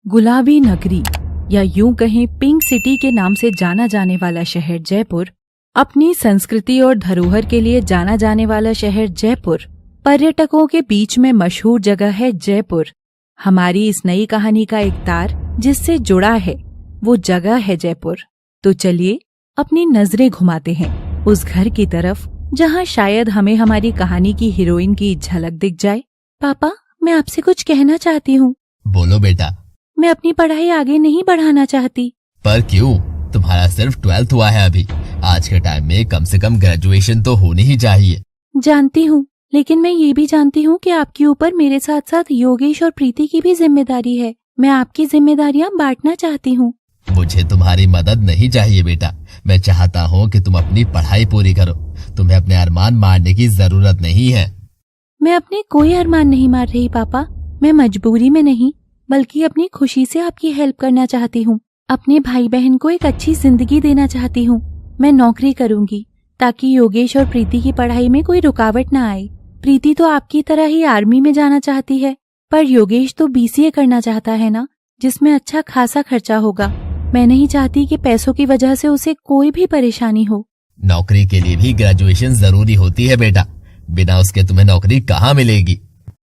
गुलाबी नगरी या यूं कहें पिंक सिटी के नाम से जाना जाने वाला शहर जयपुर, अपनी संस्कृति और धरोहर के लिए जाना जाने वाला शहर जयपुर, पर्यटकों के बीच में मशहूर जगह है जयपुर। हमारी इस नई कहानी का एक तार जिससे जुड़ा है वो जगह है जयपुर। तो चलिए अपनी नजरें घुमाते हैं उस घर की तरफ जहां शायद हमें हमारी कहानी की हीरोइन की झलक दिख जाए। पापा, मैं आपसे कुछ कहना चाहती हूँ। बोलो बेटा। मैं अपनी पढ़ाई आगे नहीं बढ़ाना चाहती। पर क्यों? तुम्हारा सिर्फ 12th हुआ है अभी। आज के टाइम में कम से कम ग्रेजुएशन तो होनी ही चाहिए। जानती हूँ, लेकिन मैं ये भी जानती हूँ कि आपके ऊपर मेरे साथ साथ योगेश और प्रीति की भी जिम्मेदारी है। मैं आपकी जिम्मेदारियाँ बांटना चाहती हूँ। मुझे तुम्हारी मदद नहीं चाहिए बेटा। मैं चाहता हूँ कि तुम अपनी पढ़ाई पूरी करो। तुम्हें अपने अरमान मारने की जरूरत नहीं है। मैं अपने कोई अरमान नहीं मार रही पापा। मैं मजबूरी में नहीं बल्कि अपनी खुशी से आपकी हेल्प करना चाहती हूँ। अपने भाई बहन को एक अच्छी जिंदगी देना चाहती हूँ। मैं नौकरी करूँगी ताकि योगेश और प्रीति की पढ़ाई में कोई रुकावट न आए। प्रीति तो आपकी तरह ही आर्मी में जाना चाहती है, पर योगेश तो BCA करना चाहता है ना, जिसमें अच्छा खासा खर्चा होगा। मैं नहीं चाहती कि पैसों की वजह से उसे कोई भी परेशानी हो। नौकरी के लिए भी ग्रेजुएशन जरूरी होती है बेटा। बिना उसके तुम्हें नौकरी कहाँ मिलेगी?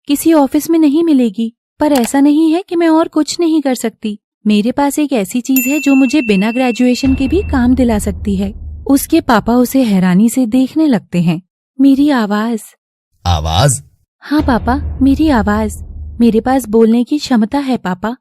किसी ऑफिस में नहीं मिलेगी, पर ऐसा नहीं है कि मैं और कुछ नहीं कर सकती। मेरे पास एक ऐसी चीज है जो मुझे बिना ग्रेजुएशन के भी काम दिला सकती है। उसके पापा उसे हैरानी से देखने लगते हैं। मेरी आवाज। आवाज? हाँ पापा, मेरी आवाज। मेरे पास बोलने की क्षमता है पापा।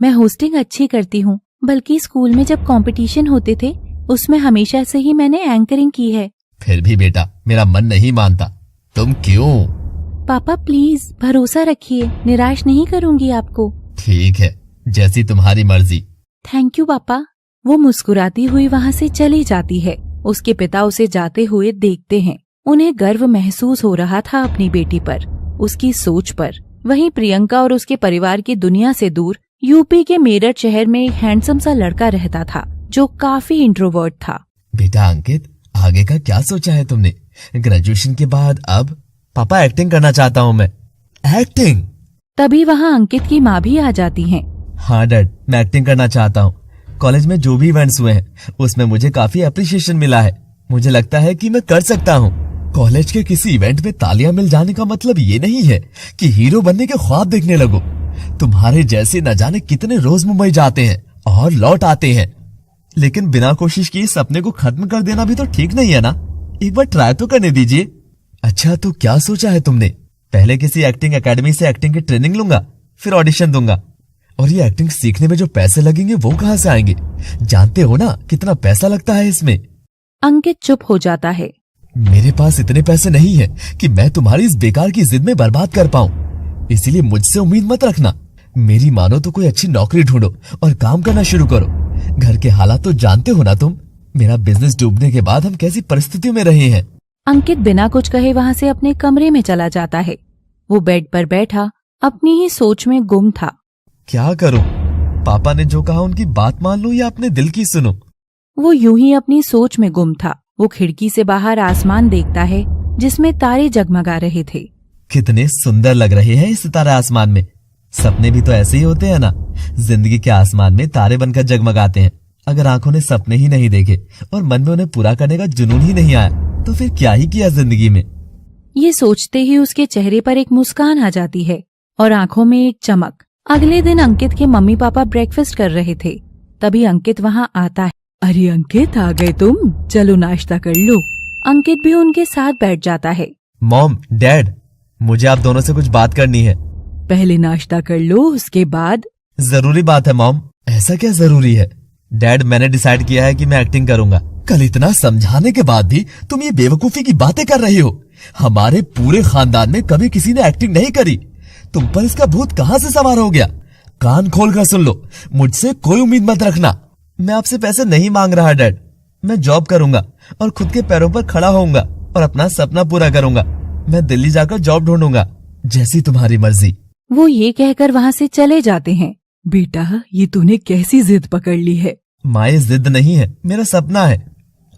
मैं होस्टिंग अच्छी करती हूँ, बल्कि स्कूल में जब कंपटीशन होते थे उसमें हमेशा से ही मैंने एंकरिंग की है। फिर भी बेटा मेरा मन नहीं मानता। तुम क्यों? पापा प्लीज भरोसा रखिए, निराश नहीं करूंगी आपको। ठीक है, जैसी तुम्हारी मर्जी। थैंक यू पापा। वो मुस्कुराती हुई वहाँ से चली जाती है। उसके पिता उसे जाते हुए देखते हैं। उन्हें गर्व महसूस हो रहा था अपनी बेटी पर, उसकी सोच पर। वहीं प्रियंका और उसके परिवार की दुनिया से दूर यूपी के मेरठ शहर में एक हैंडसम सा लड़का रहता था जो काफी इंट्रोवर्ट था। बेटा अंकित, आगे का क्या सोचा है तुमने? ग्रेजुएशन के बाद? अब पापा एक्टिंग करना चाहता हूँ मैं। एक्टिंग? तभी वहाँ अंकित की माँ भी आ जाती हैं। हाँ डैड, मैं एक्टिंग करना चाहता हूँ। कॉलेज में जो भी इवेंट्स हुए हैं उसमें मुझे काफी अप्रिशिएशन मिला है। मुझे लगता है कि मैं कर सकता हूँ। कॉलेज के किसी इवेंट में तालियां मिल जाने का मतलब ये नहीं है कि हीरो बनने के ख्वाब देखने लगो। तुम्हारे जैसे न जाने कितने रोज मुंबई जाते हैं और लौट आते हैं, लेकिन बिना कोशिश किए सपने को खत्म कर देना भी तो ठीक नहीं है ना। एक बार ट्राई तो करने दीजिए। अच्छा, तो क्या सोचा है तुमने? पहले किसी एक्टिंग एकेडमी से एक्टिंग की ट्रेनिंग लूंगा, फिर ऑडिशन दूंगा। और ये एक्टिंग सीखने में जो पैसे लगेंगे वो कहाँ से आएंगे? जानते हो ना कितना पैसा लगता है इसमें। अंकित चुप हो जाता है। मेरे पास इतने पैसे नहीं है कि मैं तुम्हारी इस बेकार की जिद में बर्बाद कर पाऊं। इसीलिए मुझसे उम्मीद मत रखना। मेरी मानो तो कोई अच्छी नौकरी ढूंढो और काम करना शुरू करो। घर के हालात तो जानते हो ना तुम। मेरा बिजनेस डूबने के बाद हम कैसी परिस्थितियों में रहे हैं। अंकित बिना कुछ कहे वहाँ से अपने कमरे में चला जाता है। वो बेड पर बैठा अपनी ही सोच में गुम था। क्या करूं? पापा ने जो कहा उनकी बात मान लूं या अपने दिल की सुनो? वो यूं ही अपनी सोच में गुम था। वो खिड़की से बाहर आसमान देखता है जिसमें तारे जगमगा रहे थे। कितने सुंदर लग रहे हैं ये सितारे आसमान में। सपने भी तो ऐसे ही होते हैं ना। जिंदगी के आसमान में तारे बनकर जगमगाते हैं। अगर आंखों ने सपने ही नहीं देखे और मन में उन्हें पूरा करने का जुनून ही नहीं आया तो फिर क्या ही किया जिंदगी में। ये सोचते ही उसके चेहरे पर एक मुस्कान आ जाती है और आंखों में एक चमक। अगले दिन अंकित के मम्मी पापा ब्रेकफास्ट कर रहे थे। तभी अंकित वहाँ आता है। अरे अंकित, आ गए तुम, चलो नाश्ता कर लो। अंकित भी उनके साथ बैठ जाता है। मॉम, डैड, मुझे आप दोनों से कुछ बात करनी है। पहले नाश्ता कर लो, उसके बाद। जरूरी बात है मॉम। ऐसा क्या जरूरी है? डैड, मैंने डिसाइड किया है कि मैं एक्टिंग करूंगा। कल इतना समझाने के बाद भी तुम ये बेवकूफी की बातें कर रही हो। हमारे पूरे खानदान में कभी किसी ने एक्टिंग नहीं करी। तुम पर इसका भूत कहाँ से सवार हो गया? कान खोल कर सुन लो, मुझसे कोई उम्मीद मत रखना। मैं आपसे पैसे नहीं मांग रहा डैड। मैं जॉब करूंगा और खुद के पैरों पर खड़ा होऊंगा और अपना सपना पूरा करूंगा। मैं दिल्ली जाकर जॉब ढूंढूंगा, जैसी तुम्हारी मर्जी। वो ये कहकर वहाँ से चले जाते हैं। बेटा, ये तूने कैसी जिद पकड़ ली है? माँ, ये जिद नहीं है, मेरा सपना है।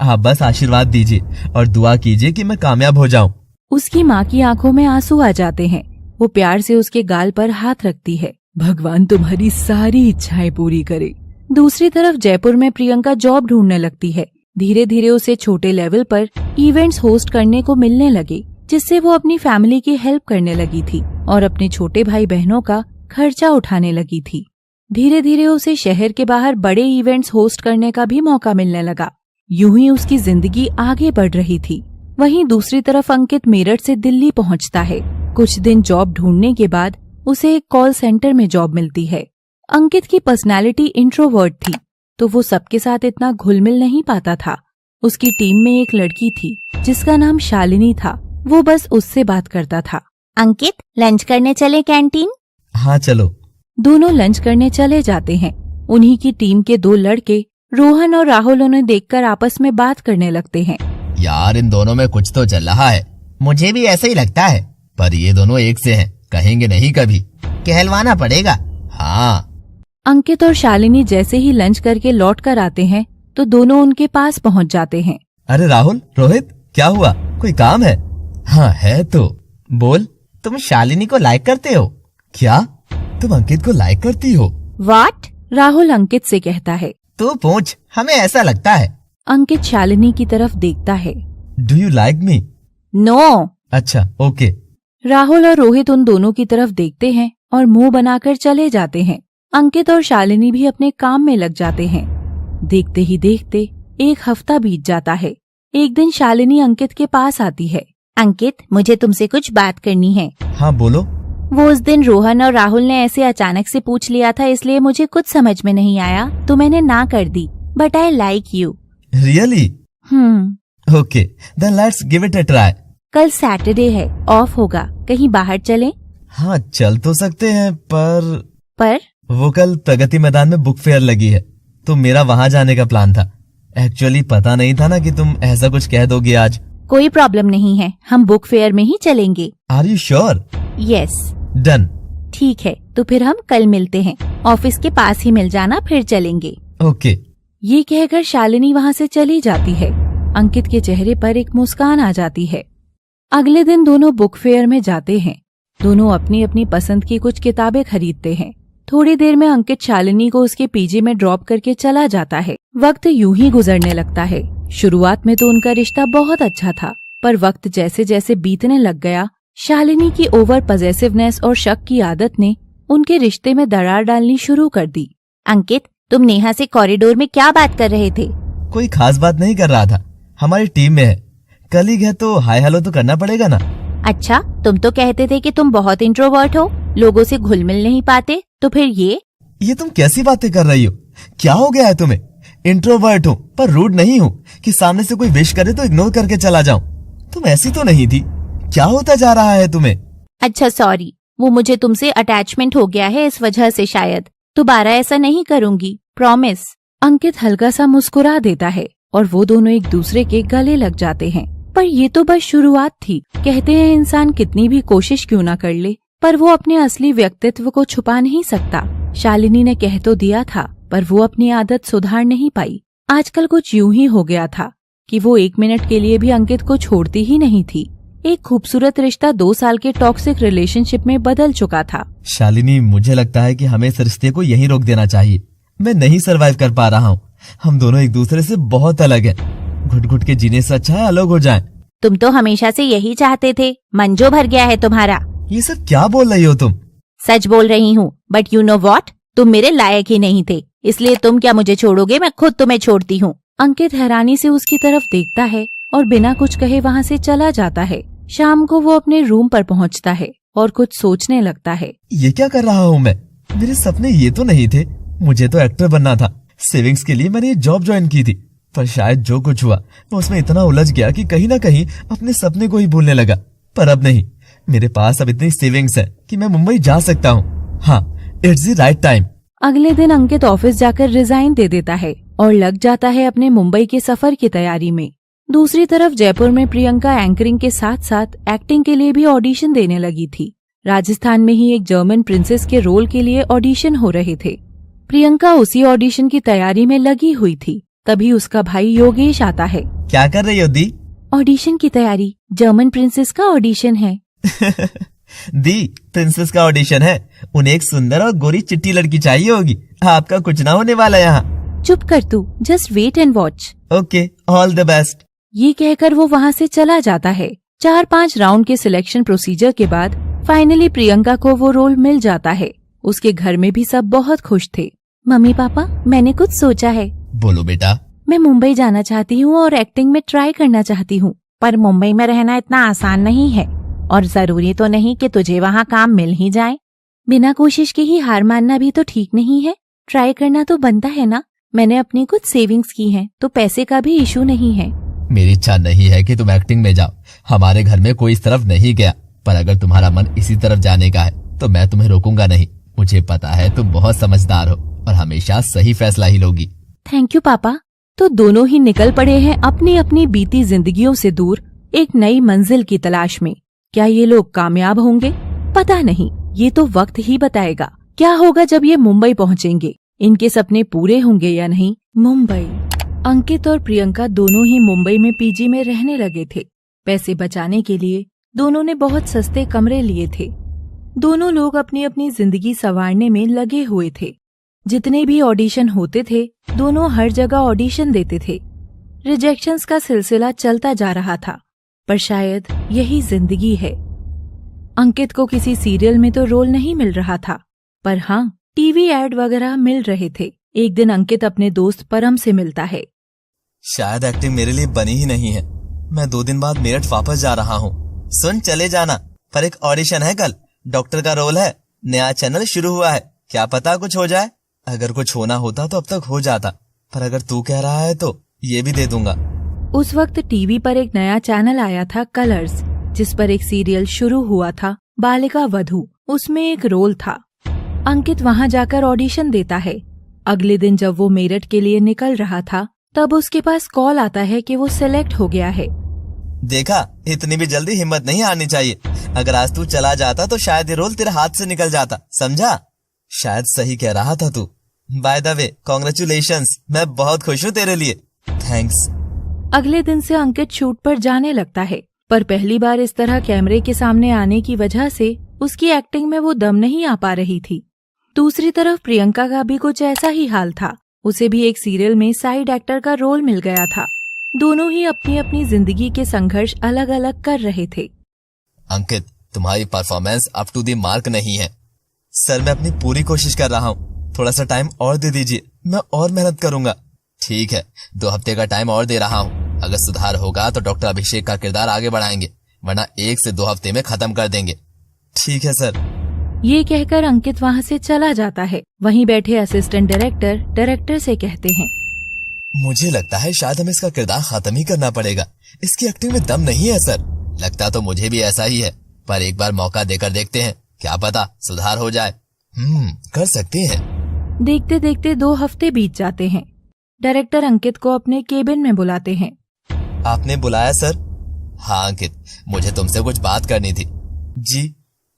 आप बस आशीर्वाद दीजिए और दुआ कीजिए कि मैं कामयाब हो जाऊं। उसकी माँ की आंखों में आंसू आ जाते हैं। वो प्यार से उसके गाल पर हाथ रखती है। भगवान तुम्हारी सारी इच्छाएं पूरी करे। दूसरी तरफ जयपुर में प्रियंका जॉब ढूंढने लगती है। धीरे धीरे उसे छोटे लेवल पर इवेंट्स होस्ट करने को मिलने लगे, जिससे वो अपनी फैमिली की हेल्प करने लगी थी और अपने छोटे भाई बहनों का खर्चा उठाने लगी थी। धीरे धीरे उसे शहर के बाहर बड़े इवेंट्स होस्ट करने का भी मौका मिलने लगा। यूं ही उसकी जिंदगी आगे बढ़ रही थी। वहीं दूसरी तरफ अंकित मेरठ से दिल्ली पहुंचता है। कुछ दिन जॉब ढूंढने के बाद उसे एक कॉल सेंटर में जॉब मिलती है। अंकित की पर्सनालिटी इंट्रोवर्ट थी, तो वो सबके साथ इतना घुल मिल नहीं पाता था। उसकी टीम में एक लड़की थी जिसका नाम शालिनी था। वो बस उससे बात करता था। अंकित, लंच करने चले कैंटीन? हाँ चलो। दोनों लंच करने चले जाते हैं। उन्हीं की टीम के दो लड़के रोहन और राहुल उन्हें देखकर आपस में बात करने लगते हैं। यार, इन दोनों में कुछ तो चल रहा है। मुझे भी ऐसा ही लगता है, पर ये दोनों एक से हैं, कहेंगे नहीं कभी। कहलवाना पड़ेगा। हाँ। अंकित और शालिनी जैसे ही लंच करके लौट कर आते हैं तो दोनों उनके पास पहुंच जाते हैं। अरे राहुल, रोहित, क्या हुआ? कोई काम है? हाँ है तो बोल। तुम शालिनी को लाइक करते हो? क्या तुम अंकित को लाइक करती हो? व्हाट? राहुल अंकित से कहता है। तू पूछ, हमें ऐसा लगता है। अंकित शालिनी की तरफ देखता है। Do you like me? No. अच्छा, ओके। राहुल और रोहित उन दोनों की तरफ देखते हैं और मुंह बनाकर चले जाते हैं। अंकित और शालिनी भी अपने काम में लग जाते हैं। देखते ही देखते एक हफ्ता बीत जाता है। एक दिन शालिनी अंकित के पास आती है। अंकित, मुझे तुमसे कुछ बात करनी है। हाँ बोलो। वो उस दिन रोहन और राहुल ने ऐसे अचानक से पूछ लिया था, इसलिए मुझे कुछ समझ में नहीं आया तो मैंने ना कर दी। But I like you. Really? Okay, then let's give it a try. कल सैटरडे है, ऑफ होगा, कहीं बाहर चलें? हाँ चल तो सकते हैं, पर वो कल प्रगति मैदान में बुक फेयर लगी है तो मेरा वहाँ जाने का प्लान था। एक्चुअली पता नहीं था ना कि तुम ऐसा कुछ कह दोगे आज। कोई प्रॉब्लम नहीं है, हम बुक फेयर में ही चलेंगे। Are you sure? Yes. Done. ठीक है, तो फिर हम कल मिलते हैं। ऑफिस के पास ही मिल जाना, फिर चलेंगे। ओके। ये कहकर शालिनी वहाँ से चली जाती है। अंकित के चेहरे पर एक मुस्कान आ जाती है। अगले दिन दोनों बुक फेयर में जाते हैं। दोनों अपनी अपनी पसंद की कुछ किताबें खरीदते हैं। थोड़ी देर में अंकित शालिनी को उसके पीजी में ड्रॉप करके चला जाता है। वक्त यूं ही गुजरने लगता है। शुरुआत में तो उनका रिश्ता बहुत अच्छा था, पर वक्त जैसे जैसे बीतने लग गया, शालिनी की ओवर पजेसिवनेस और शक की आदत ने उनके रिश्ते में दरार डालनी शुरू कर दी। अंकित, तुम नेहा से कॉरिडोर में क्या बात कर रहे थे? कोई खास बात नहीं कर रहा था, हमारी टीम में है, कलीग है तो हाय हेलो तो करना पड़ेगा ना। अच्छा, तुम तो कहते थे कि तुम बहुत इंट्रोवर्ट हो, लोगों से घुल मिल नहीं पाते, तो फिर ये तुम कैसी बातें कर रही हो? क्या हो गया है तुम्हें? इंट्रोवर्ट हूँ पर रूड नहीं हूँ कि सामने से कोई विश करे तो इग्नोर करके चला जाऊं। तुम ऐसी तो नहीं थी। क्या होता जा रहा है तुम्हें? अच्छा सॉरी, वो मुझे तुमसे अटैचमेंट हो गया है, इस वजह से शायद। दोबारा ऐसा नहीं करूंगी, प्रॉमिस। अंकित हल्का सा मुस्कुरा देता है और वो दोनों एक दूसरे के गले लग जाते हैं। पर ये तो बस शुरुआत थी। कहते हैं इंसान कितनी भी कोशिश क्यों ना कर ले, पर वो अपने असली व्यक्तित्व को छुपा नहीं सकता। शालिनी ने कह तो दिया था, पर वो अपनी आदत सुधार नहीं पाई। आजकल कुछ यूं ही हो गया था कि वो 1 मिनट के लिए भी अंकित को छोड़ती ही नहीं थी। एक खूबसूरत रिश्ता 2 साल के टॉक्सिक रिलेशनशिप में बदल चुका था। शालिनी, मुझे लगता है कि हमें इस रिश्ते को यहीं रोक देना चाहिए। मैं नहीं सरवाइव कर पा रहा हूँ। हम दोनों एक दूसरे से बहुत अलग हैं। घुट घुट के जीने से अच्छा है अलग हो जाएं। तुम तो हमेशा से यही चाहते थे, मंजो भर गया है तुम्हारा। ये सब क्या बोल रही हो तुम? सच बोल रही हूँ, बट यू नो व्हाट, तुम मेरे लायक ही नहीं थे, इसलिए तुम क्या मुझे छोड़ोगे? मैं खुद तुम्हें छोड़ती हूँ। अंकित हैरानी से उसकी तरफ देखता है और बिना कुछ कहे वहाँ से चला जाता है। शाम को वो अपने रूम पर पहुँचता है और कुछ सोचने लगता है। ये क्या कर रहा हूँ मैं? मेरे सपने ये तो नहीं थे। मुझे तो एक्टर बनना था। सेविंग्स के लिए मैंने ये जॉब ज्वाइन की थी, पर शायद जो कुछ हुआ मैं उसमें इतना उलझ गया कि कहीं ना कहीं अपने सपने को ही भूलने लगा। पर अब नहीं, मेरे पास अब इतनी सेविंग्स है कि मैं मुंबई जा सकता हूँ। हाँ, इट्स द राइट टाइम। अगले दिन अंकित ऑफिस जाकर रिजाइन दे देता है और लग जाता है अपने मुंबई के सफर की तैयारी में। दूसरी तरफ जयपुर में प्रियंका एंकरिंग के साथ साथ एक्टिंग के लिए भी ऑडिशन देने लगी थी। राजस्थान में ही एक जर्मन प्रिंसेस के रोल के लिए ऑडिशन हो रहे थे। प्रियंका उसी ऑडिशन की तैयारी में लगी हुई थी। तभी उसका भाई योगेश आता है। क्या कर रही हो दी? ऑडिशन की तैयारी, जर्मन प्रिंसेस का ऑडिशन है। दी, प्रिंसेस का ऑडिशन है। उन्हें एक सुंदर और गोरी चिट्टी लड़की चाहिए होगी। आपका कुछ ना होने वाला यहाँ। चुप कर तू, just wait and watch. Okay, all the best. ये कहकर वो वहाँ से चला जाता है। 4-5 राउंड के सिलेक्शन प्रोसीजर के बाद फाइनली प्रियंका को वो रोल मिल जाता है। उसके घर में भी सब बहुत खुश थे। मम्मी पापा, मैंने कुछ सोचा है। बोलो बेटा। मैं मुंबई जाना चाहती हूँ और एक्टिंग में ट्राई करना चाहती हूँ, पर मुंबई में रहना इतना आसान नहीं है और जरूरी तो नहीं कि तुझे वहाँ काम मिल ही जाए। बिना कोशिश के ही हार मानना भी तो ठीक नहीं है। ट्राई करना तो बनता है ना। मैंने अपनी कुछ सेविंग्स की हैं, तो पैसे का भी इशू नहीं है। मेरी इच्छा नहीं है कि तुम एक्टिंग में जाओ। हमारे घर में कोई इस तरफ नहीं गया, पर अगर तुम्हारा मन इसी तरफ जाने का है तो मैं तुम्हें रोकूंगा नहीं। मुझे पता है तुम बहुत समझदार हो और हमेशा सही फैसला ही लोगी। थैंक यू पापा। तो दोनों ही निकल पड़े हैं अपनी अपनी बीती जिंदगियों से दूर एक नई मंजिल की तलाश में। क्या ये लोग कामयाब होंगे? पता नहीं, ये तो वक्त ही बताएगा। क्या होगा जब ये मुंबई पहुंचेंगे? इनके सपने पूरे होंगे या नहीं? मुंबई। अंकित और प्रियंका दोनों ही मुंबई में पीजी में रहने लगे थे। पैसे बचाने के लिए दोनों ने बहुत सस्ते कमरे लिए थे। दोनों लोग अपनी अपनी जिंदगी संवारने में लगे हुए थे। जितने भी ऑडिशन होते थे, दोनों हर जगह ऑडिशन देते थे। रिजेक्शंस का सिलसिला चलता जा रहा था, पर शायद यही जिंदगी है। अंकित को किसी सीरियल में तो रोल नहीं मिल रहा था, पर हाँ, टीवी एड वगैरह मिल रहे थे। एक दिन अंकित अपने दोस्त परम से मिलता है। शायद एक्टिंग मेरे लिए बनी ही नहीं है। मैं 2 दिन बाद मेरठ वापस जा रहा हूँ। सुन, चले जाना, पर एक ऑडिशन है कल। डॉक्टर का रोल है। नया चैनल शुरू हुआ है, क्या पता कुछ हो जाए। अगर कुछ होना होता तो अब तक हो जाता, पर अगर तू कह रहा है तो ये भी दे दूंगा। उस वक्त टीवी पर एक नया चैनल आया था, कलर्स, जिस पर एक सीरियल शुरू हुआ था, बालिका वधू। उसमें एक रोल था। अंकित वहां जाकर ऑडिशन देता है। अगले दिन जब वो मेरठ के लिए निकल रहा था, तब उसके पास कॉल आता है कि वो सिलेक्ट हो गया है। देखा, इतनी भी जल्दी हिम्मत नहीं हारनी चाहिए। अगर आज तू चला जाता तो शायद ये रोल तेरे हाथ से निकल जाता, समझा? शायद सही कह रहा था तू। बाय द वे, कॉन्ग्रेचुलेशंस, मैं बहुत खुश हूँ तेरे लिए। थैंक्स। अगले दिन से अंकित शूट पर जाने लगता है, पर पहली बार इस तरह कैमरे के सामने आने की वजह से उसकी एक्टिंग में वो दम नहीं आ पा रही थी। दूसरी तरफ प्रियंका का भी कुछ ऐसा ही हाल था। उसे भी एक सीरियल में साइड एक्टर का रोल मिल गया था। दोनों ही अपनी अपनी जिंदगी के संघर्ष अलग अलग कर रहे थे। अंकित, तुम्हारी performance up to the mark नहीं है। सर, मैं अपनी पूरी कोशिश कर रहा हूँ। थोड़ा सा टाइम और दे दीजिए, मैं और मेहनत करूंगा। ठीक है, 2 हफ्ते का टाइम और दे रहा हूँ। अगर सुधार होगा तो डॉक्टर अभिषेक का किरदार आगे बढ़ाएंगे, वरना 1 से 2 हफ्ते में खत्म कर देंगे। ठीक है सर। ये कहकर अंकित वहाँ से चला जाता है। वहीं बैठे असिस्टेंट डायरेक्टर से कहते हैं, मुझे लगता है शायद हमें इसका किरदार खत्म ही करना पड़ेगा। इसकी एक्टिंग में दम नहीं है सर। लगता तो मुझे भी ऐसा ही है, पर एक बार मौका देकर देखते हैं, क्या पता सुधार हो जाए। कर सकते हैं। देखते देखते 2 हफ्ते बीत जाते हैं। डायरेक्टर अंकित को अपने केबिन में बुलाते हैं। आपने बुलाया सर? हाँ अंकित, मुझे तुमसे कुछ बात करनी थी। जी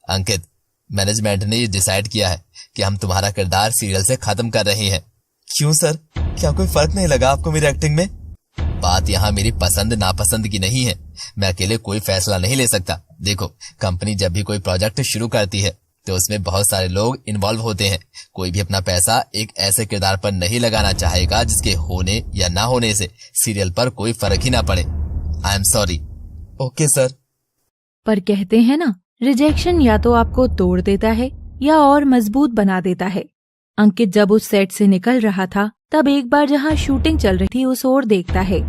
अंकित, मैनेजमेंट ने ये डिसाइड किया है कि हम तुम्हारा किरदार सीरियल से खत्म कर रहे हैं। क्यों सर, क्या कोई फर्क नहीं लगा आपको मेरी एक्टिंग में? बात यहाँ मेरी पसंद नापसंद की नहीं है। मैं अकेले कोई फैसला नहीं ले सकता। देखो, कंपनी जब भी कोई प्रोजेक्ट शुरू करती है तो उसमें बहुत सारे लोग इन्वॉल्व होते हैं। कोई भी अपना पैसा एक ऐसे किरदार पर नहीं लगाना चाहेगा जिसके होने या ना होने से सीरियल पर कोई फर्क ही ना पड़े। I am sorry. Okay sir. पर कहते हैं ना, रिजेक्शन या तो आपको तोड़ देता है या और मजबूत बना देता है। अंकित जब उस सेट से निकल रहा था, तब एक बार जहाँ शूटिंग चल रही थी उस ओर देखता है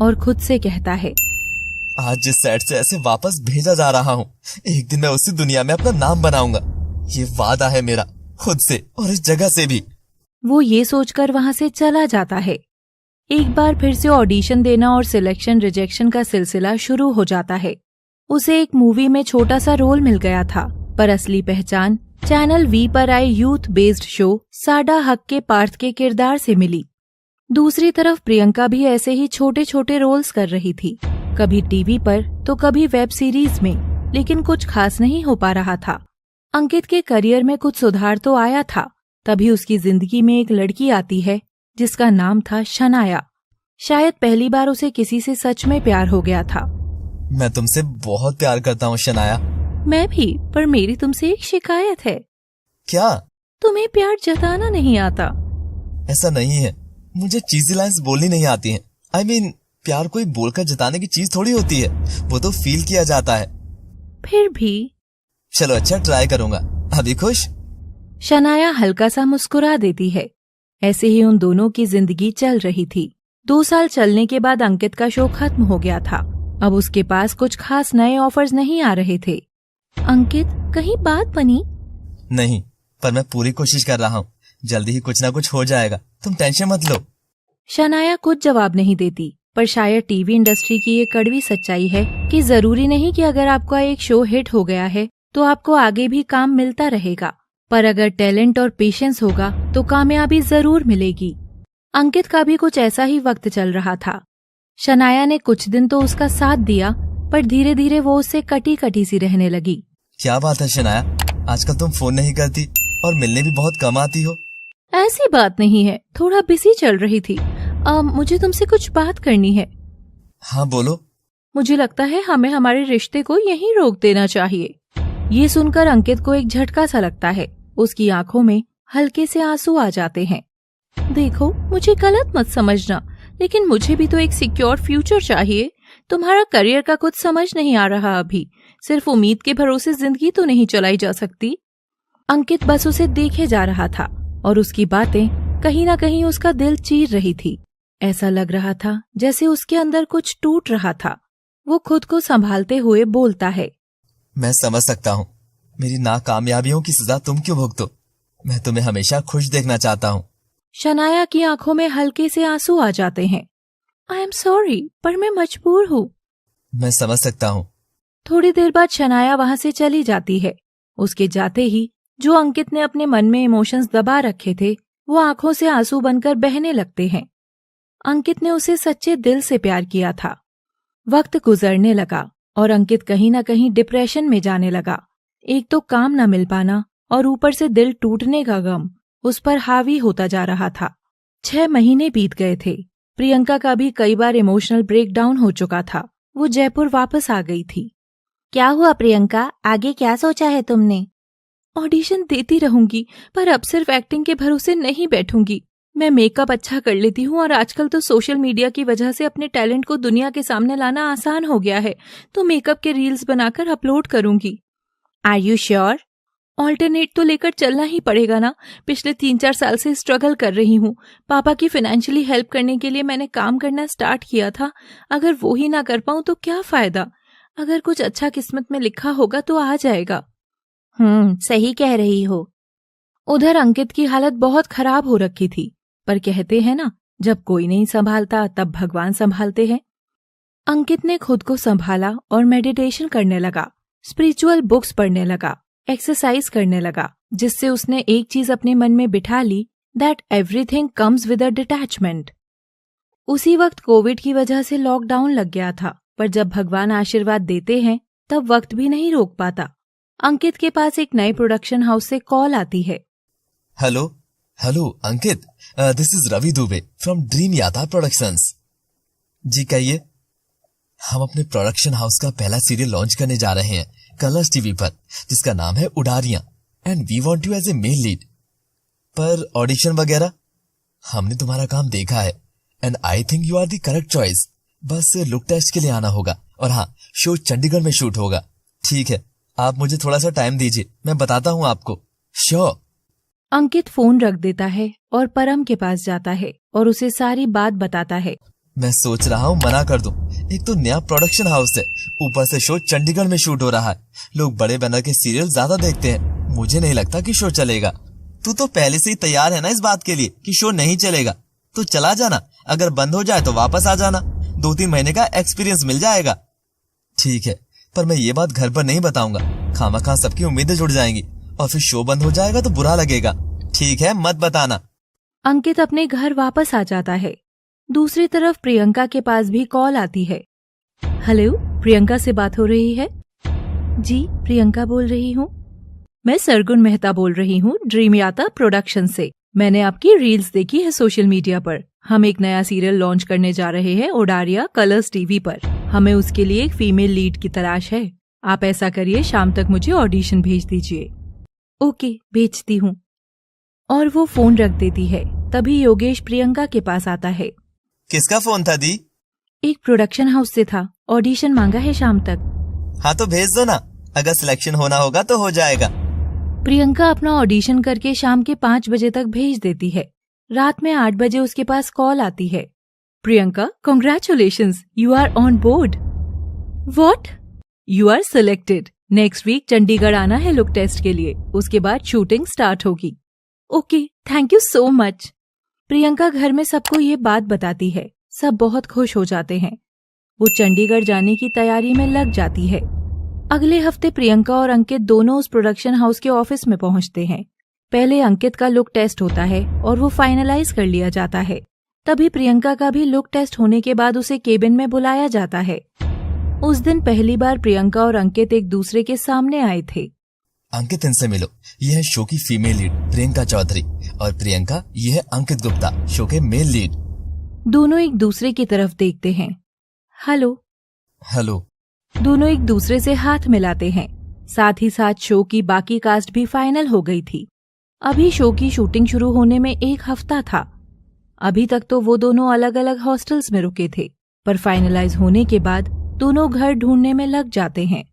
और खुद से कहता है, आज जिस सेट से ऐसे वापस भेजा जा रहा हूँ, एक दिन मैं उसी दुनिया में अपना नाम बनाऊंगा। ये वादा है मेरा, खुद से और इस जगह से भी। वो ये सोचकर वहाँ से चला जाता है। एक बार फिर से ऑडिशन देना और सिलेक्शन रिजेक्शन का सिलसिला शुरू हो जाता है। उसे एक मूवी में छोटा सा रोल मिल गया था, पर असली पहचान चैनल वी पर आए यूथ बेस्ड शो साडा हक के पार्थ के किरदार से मिली। दूसरी तरफ प्रियंका भी ऐसे ही छोटे छोटे रोल्स कर रही थी, कभी टीवी पर तो कभी वेब सीरीज में, लेकिन कुछ खास नहीं हो पा रहा था। अंकित के करियर में कुछ सुधार तो आया था, तभी उसकी जिंदगी में एक लड़की आती है जिसका नाम था शनाया। शायद पहली बार उसे किसी से सच में प्यार हो गया था। मैं तुमसे बहुत प्यार करता हूँ शनाया। मैं भी, पर मेरी तुमसे एक शिकायत है। क्या? तुम्हें प्यार जताना नहीं आता। ऐसा नहीं है, मुझे चीजी लाइन्स बोलनी नहीं आती हैं। I mean, प्यार कोई बोलकर जताने की चीज थोड़ी होती है, वो तो फील किया जाता है। फिर भी। चलो अच्छा, ट्राई करूंगा। अभी खुश? शनाया हल्का सा मुस्कुरा देती है। ऐसे ही उन दोनों की जिंदगी चल रही थी। 2 साल चलने के बाद अंकित का शो खत्म हो गया था। अब उसके पास कुछ खास नए ऑफर्स नहीं आ रहे थे। अंकित, कहीं बात बनी? नहीं, पर मैं पूरी कोशिश कर रहा हूँ। जल्दी ही कुछ ना कुछ हो जाएगा, तुम टेंशन मत लो। शनाया कुछ जवाब नहीं देती, पर शायद टीवी इंडस्ट्री की ये कड़वी सच्चाई है कि जरूरी नहीं कि अगर आपका एक शो हिट हो गया है तो आपको आगे भी काम मिलता रहेगा, पर अगर टैलेंट और पेशेंस होगा तो कामयाबी जरूर मिलेगी। अंकित का भी कुछ ऐसा ही वक्त चल रहा था। शनाया ने कुछ दिन तो उसका साथ दिया, पर धीरे धीरे वो उससे कटी कटी सी रहने लगी। क्या बात है शनाया, आजकल तुम फोन नहीं करती और मिलने भी बहुत कम आती हो। ऐसी बात नहीं है, थोड़ा बिजी चल रही थी। मुझे तुमसे कुछ बात करनी है। हाँ बोलो। मुझे लगता है हमें हमारे रिश्ते को यहीं रोक देना चाहिए। ये सुनकर अंकित को एक झटका सा लगता है। उसकी आंखों में हल्के से आंसू आ जाते हैं। देखो, मुझे गलत मत समझना, लेकिन मुझे भी तो एक सिक्योर फ्यूचर चाहिए। तुम्हारा करियर का कुछ समझ नहीं आ रहा अभी। सिर्फ उम्मीद के भरोसे जिंदगी तो नहीं चलाई जा सकती। अंकित बस उसे देखे जा रहा था और उसकी बातें कहीं ना कहीं उसका दिल चीर रही थी। ऐसा लग रहा था जैसे उसके अंदर कुछ टूट रहा था। वो खुद को संभालते हुए बोलता है, मैं समझ सकता हूँ, मेरी नाकामयाबियों की सजा तुम क्यों भुगतो? मैं तुम्हें हमेशा खुश देखना चाहता हूँ। शनाया की आंखों में हल्के से आंसू आ जाते हैं। आई एम सॉरी, पर मैं मजबूर हूँ। मैं समझ सकता हूँ। थोड़ी देर बाद शनाया वहाँ से चली जाती है। उसके जाते ही जो अंकित ने अपने मन में इमोशंस दबा रखे थे, वो आंखों से आंसू बनकर बहने लगते हैं। अंकित ने उसे सच्चे दिल से प्यार किया था। वक्त गुजरने लगा और अंकित कहीं ना कहीं डिप्रेशन में जाने लगा। एक तो काम न मिल पाना और ऊपर से दिल टूटने का गम उस पर हावी होता जा रहा था। 6 महीने बीत गए थे। प्रियंका का भी कई बार इमोशनल ब्रेकडाउन हो चुका था। वो जयपुर वापस आ गई थी। क्या हुआ प्रियंका, आगे क्या सोचा है तुमने? ऑडिशन देती रहूंगी, पर अब सिर्फ एक्टिंग के भरोसे नहीं बैठूंगी। मैं मेकअप अच्छा कर लेती हूँ और आजकल तो सोशल मीडिया की वजह से अपने टैलेंट को दुनिया के सामने लाना आसान हो गया है, तो मेकअप के रील्स बनाकर अपलोड करूंगी। Are you sure? ऑल्टरनेट तो लेकर चलना ही पड़ेगा ना। पिछले 3-4 साल से स्ट्रगल कर रही हूँ। पापा की फाइनेंशियली हेल्प करने के लिए मैंने काम करना स्टार्ट किया था। अगर वो ही ना कर पाऊँ तो क्या फायदा? अगर कुछ अच्छा किस्मत में लिखा होगा तो आ जाएगा। सही कह रही हो। उधर अंकित की हालत बहुत खराब हो रखी थी, पर कहते हैं ना, जब कोई नहीं संभालता तब भगवान संभालते हैं। अंकित ने खुद को संभाला और मेडिटेशन करने लगा, स्पिरिचुअल बुक्स पढ़ने लगा, एक्सरसाइज करने लगा, जिससे उसने एक चीज अपने मन में बिठा ली, that everything comes with a detachment. उसी वक्त कोविड की वजह से लॉकडाउन लग गया था, पर जब भगवान आशीर्वाद देते हैं तब वक्त भी नहीं रोक पाता। अंकित के पास एक नए प्रोडक्शन हाउस से कॉल आती है। Hello hello Ankit, this is Ravi Dubey from dream Yatra productions. जी कहिए। हम अपने प्रोडक्शन हाउस का पहला सीरियल लॉन्च करने जा रहे हैं कलर्स टीवी पर, जिसका नाम है Udaariyaan, and we want you as a male lead. पर ऑडिशन वगैरह हमने तुम्हारा काम देखा है and I think you are the correct choice. बस लुक टेस्ट के लिए आना होगा और हाँ, शो चंडीगढ़ में शूट होगा। ठीक है, आप मुझे थोड़ा सा टाइम दीजिए, मैं बताता हूँ आपको। श्योर। अंकित फोन रख देता है और परम के पास जाता है और उसे सारी बात बताता है। मैं सोच रहा हूँ मना कर दूं। एक तो नया प्रोडक्शन हाउस है, ऊपर से शो चंडीगढ़ में शूट हो रहा है। लोग बड़े बैनर के सीरियल ज्यादा देखते हैं। मुझे नहीं लगता कि शो चलेगा। तू तो पहले से ही तैयार है ना इस बात के लिए कि शो नहीं चलेगा। तो चला जाना, अगर बंद हो जाए तो वापस आ जाना। 2-3 महीने का एक्सपीरियंस मिल जाएगा। ठीक है, पर मैं ये बात घर पर नहीं बताऊंगा। खामखा सबकी उम्मीदें जुड़ जाएंगी और फिर शो बंद हो जाएगा तो बुरा लगेगा। ठीक है, मत बताना। अंकित अपने घर वापस आ जाता है। दूसरी तरफ प्रियंका के पास भी कॉल आती है। हेलो, प्रियंका से बात हो रही है? जी, प्रियंका बोल रही हूँ। मैं सरगुन मेहता बोल रही हूँ ड्रीम यात्रा प्रोडक्शन से। मैंने आपकी रील्स देखी है सोशल मीडिया पर। हम एक नया सीरियल लॉन्च करने जा रहे हैं उडारिया कलर्स टीवी पर। हमें उसके लिए एक फीमेल लीड की तलाश है। आप ऐसा करिए, शाम तक मुझे ऑडिशन भेज दीजिए। ओके, भेजती हूँ। और वो फोन रख देती है। तभी योगेश प्रियंका के पास आता है। किसका फोन था दी? एक प्रोडक्शन हाउस से था, ऑडिशन मांगा है शाम तक। हाँ तो भेज दो ना, अगर सिलेक्शन होना होगा तो हो जाएगा। प्रियंका अपना ऑडिशन करके शाम के 5 बजे तक भेज देती है। रात में 8 बजे उसके पास कॉल आती है। Priyanka, congratulations, you are on board. What? You are selected. Next week Chandigarh आना है लुक टेस्ट के लिए, उसके बाद शूटिंग स्टार्ट होगी। Okay, thank you so much. Priyanka घर में सबको ये बात बताती है। सब बहुत खुश हो जाते हैं। वो चंडीगढ़ जाने की तैयारी में लग जाती है। अगले हफ्ते प्रियंका और अंकित दोनों उस प्रोडक्शन हाउस के ऑफिस में पहुंचते हैं। पहले अंकित का लुक टेस्ट होता है और वो फाइनलाइज कर लिया जाता है। तभी प्रियंका का भी लुक टेस्ट होने के बाद उसे केबिन में बुलाया जाता है। उस दिन पहली बार प्रियंका और अंकित एक दूसरे के सामने आए थे। अंकित, इनसे मिलो, ये है शो की फीमेल लीड प्रियंका चौधरी, और प्रियंका ये है अंकित गुप्ता, शो के मेल लीड। दोनों एक दूसरे की तरफ देखते हैं। हेलो। हेलो। दोनों एक दूसरे से हाथ मिलाते हैं। साथ ही साथ शो की बाकी कास्ट भी फाइनल हो गई थी। अभी शो की शूटिंग शुरू होने में 1 हफ्ता था। अभी तक तो वो दोनों अलग अलग हॉस्टल्स में रुके थे, पर फाइनलाइज होने के बाद दोनों घर ढूंढने में लग जाते हैं।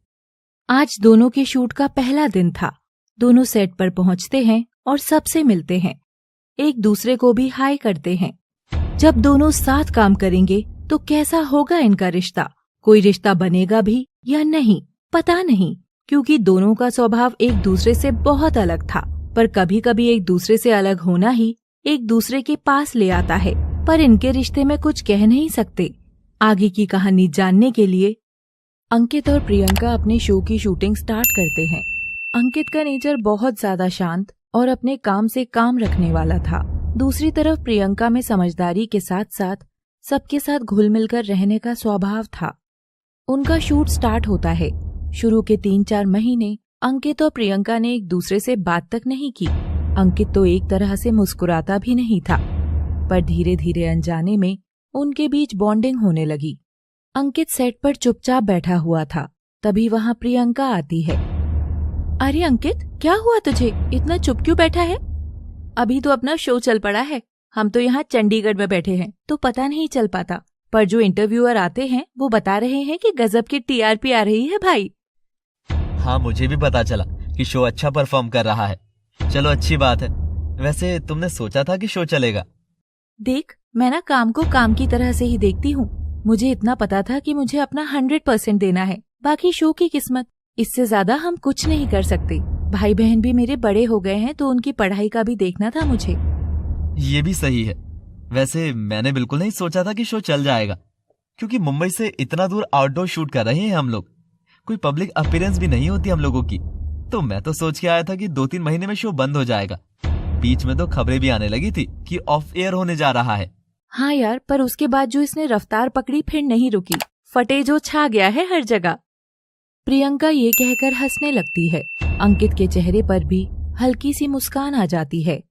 आज दोनों के शूट का पहला दिन था। दोनों सेट पर पहुंचते हैं और सबसे मिलते हैं। एक दूसरे को भी हाय करते हैं। जब दोनों साथ काम करेंगे तो कैसा होगा इनका रिश्ता? कोई रिश्ता बनेगा भी या नहीं, पता नहीं, क्योंकि दोनों का स्वभाव एक दूसरे से बहुत अलग था। पर कभी कभी एक दूसरे से अलग होना ही एक दूसरे के पास ले आता है। पर इनके रिश्ते में कुछ कह नहीं सकते। आगे की कहानी जानने के लिए अंकित और प्रियंका अपने शो की शूटिंग स्टार्ट करते हैं। अंकित का नेचर बहुत ज्यादा शांत और अपने काम से काम रखने वाला था। दूसरी तरफ प्रियंका में समझदारी के साथ साथ सबके साथ घुल मिलकर रहने का स्वभाव था। उनका शूट स्टार्ट होता है। शुरू के 3-4 महीने अंकित और प्रियंका ने एक दूसरे से बात तक नहीं की। अंकित तो एक तरह से मुस्कुराता भी नहीं था, पर धीरे धीरे अनजाने में उनके बीच बॉन्डिंग होने लगी। अंकित सेट पर चुपचाप बैठा हुआ था। तभी वहाँ प्रियंका आती है। अरे अंकित, क्या हुआ तुझे? इतना चुप क्यों बैठा है? अभी तो अपना शो चल पड़ा है। हम तो यहाँ चंडीगढ़ में बैठे हैं तो पता नहीं चल पाता, पर जो इंटरव्यूअर आते हैं वो बता रहे हैं कि गजब की टीआरपी आ रही है भाई। हाँ, मुझे भी पता चला कि शो अच्छा परफॉर्म कर रहा है। चलो, अच्छी बात है। वैसे तुमने सोचा था कि शो चलेगा? देख, मैं ना काम को काम की तरह से ही देखती हूँ। मुझे इतना पता था कि मुझे अपना 100% देना है, बाकी शो की किस्मत। इससे ज्यादा हम कुछ नहीं कर सकते। भाई बहन भी मेरे बड़े हो गए हैं तो उनकी पढ़ाई का भी देखना था मुझे। ये भी सही है। वैसे मैंने बिल्कुल नहीं सोचा था कि शो चल जाएगा, क्योंकि मुंबई से इतना दूर आउटडोर शूट कर रहे हैं हम लोग। कोई पब्लिक अपीयरेंस भी नहीं होती हम लोगों की। तो मैं तो सोच के आया था कि 2-3 महीने में शो बंद हो जाएगा। बीच में तो खबरें भी आने लगी थी कि ऑफ एयर होने जा रहा है। हाँ यार, पर उसके बाद जो इसने रफ्तार पकड़ी फिर नहीं रुकी। फटे जो छा गया है हर जगह। प्रियंका ये कहकर हंसने लगती है। अंकित के चेहरे पर भी हल्की सी मुस्कान आ जाती है।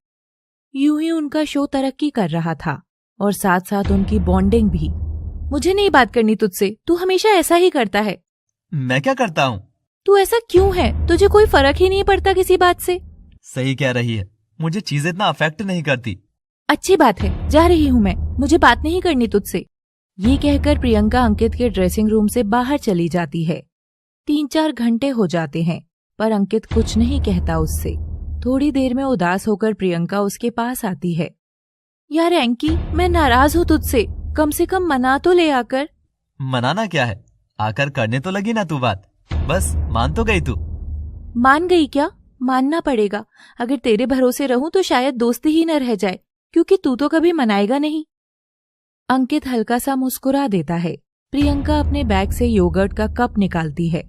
यूं ही उनका शो तरक्की कर रहा था और साथ साथ उनकी बॉन्डिंग भी। मुझे नहीं बात करनी तुझसे, तू हमेशा ऐसा ही करता है। मैं क्या करता हूँ? तू ऐसा क्यों है? तुझे कोई फर्क ही नहीं पड़ता किसी बात से। सही कह रही है, मुझे चीजें इतना अफेक्ट नहीं करती। अच्छी बात है, जा रही हूँ मैं, मुझे बात नहीं करनी तुझसे। ये कहकर प्रियंका अंकित के ड्रेसिंग रूम से बाहर चली जाती है। 3-4 घंटे हो जाते हैं, पर अंकित कुछ नहीं कहता उससे। थोड़ी देर में उदास होकर प्रियंका उसके पास आती है। यार एंकी, मैं नाराज हूँ तुझसे, कम से कम मना तो ले आकर। मनाना क्या है, आकर करने तो लगी ना तू बात। बस मान तो गई तू। मान गई क्या? मानना पड़ेगा। अगर तेरे भरोसे रहूं तो शायद दोस्ती ही न रह जाए, क्योंकि तू तो कभी मनाएगा नहीं। अंकित हल्का सा मुस्कुरा देता है। प्रियंका अपने बैग से योगर्ट का कप निकालती है।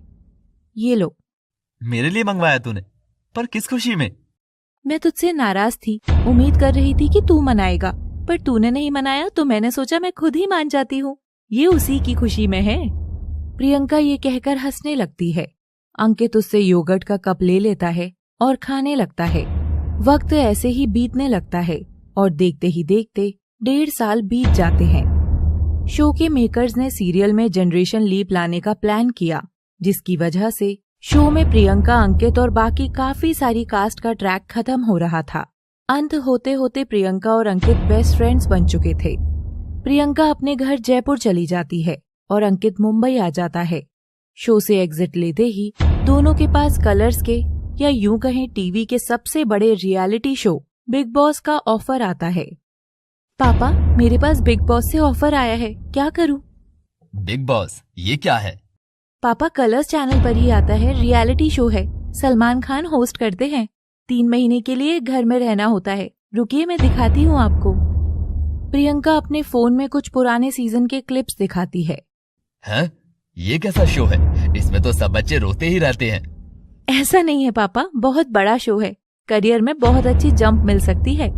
ये लो। मेरे लिए मंगवाया तूने? पर किस खुशी में? मैं तुझसे नाराज थी, उम्मीद कर रही थी कि तू मनाएगा, पर तूने नहीं मनाया तो मैंने सोचा मैं खुद ही मान जाती हूँ। ये उसी की खुशी में है। प्रियंका ये कहकर हंसने लगती है। अंकित उससे योगर्ट का कप ले लेता है और खाने लगता है। वक्त ऐसे ही बीतने लगता है और देखते ही देखते 1.5 साल बीत जाते हैं। शो के मेकर्स ने सीरियल में जनरेशन लीप लाने का प्लान किया, जिसकी वजह से शो में प्रियंका, अंकित और बाकी काफी सारी कास्ट का ट्रैक खत्म हो रहा था। अंत होते होते प्रियंका और अंकित बेस्ट फ्रेंड्स बन चुके थे। प्रियंका अपने घर जयपुर चली जाती है और अंकित मुंबई आ जाता है। शो से एग्जिट लेते ही दोनों के पास कलर्स के या यूं कहें टीवी के सबसे बड़े रियलिटी शो बिग बॉस का ऑफर आता है। पापा, मेरे पास बिग बॉस से ऑफर आया है, क्या करूं? बिग बॉस, ये क्या है? पापा, कलर्स चैनल पर ही आता है, रियलिटी शो है। सलमान खान होस्ट करते हैं। 3 महीने के लिए घर में रहना होता है। रुकिए, मैं दिखाती हूँ आपको। प्रियंका अपने फोन में कुछ पुराने सीजन के क्लिप्स दिखाती है। हैं? ये कैसा शो है? इसमें तो सब बच्चे रोते ही रहते हैं। ऐसा नहीं है पापा, बहुत बड़ा शो है। करियर में बहुत अच्छी जंप मिल सकती है।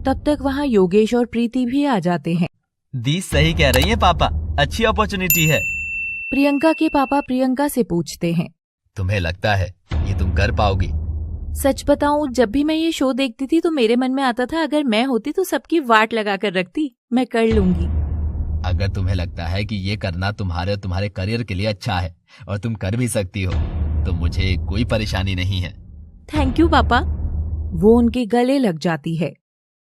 तब तक वहाँ योगेश और प्रीति भी आ जाते हैं। दी सही कह रही है पापा, अच्छी अपॉर्चुनिटी है। प्रियंका के पापा प्रियंका से पूछते हैं, तुम्हें लगता है ये तुम कर पाओगी? सच बताऊं, जब भी मैं ये शो देखती थी तो मेरे मन में आता था अगर मैं होती तो सबकी वाट लगा कर रखती, मैं कर लूंगी। अगर तुम्हें लगता है कि ये करना तुम्हारे और तुम्हारे करियर के लिए अच्छा है और तुम कर भी सकती हो तो मुझे कोई परेशानी नहीं है। थैंक यू पापा। वो उनके गले लग जाती है।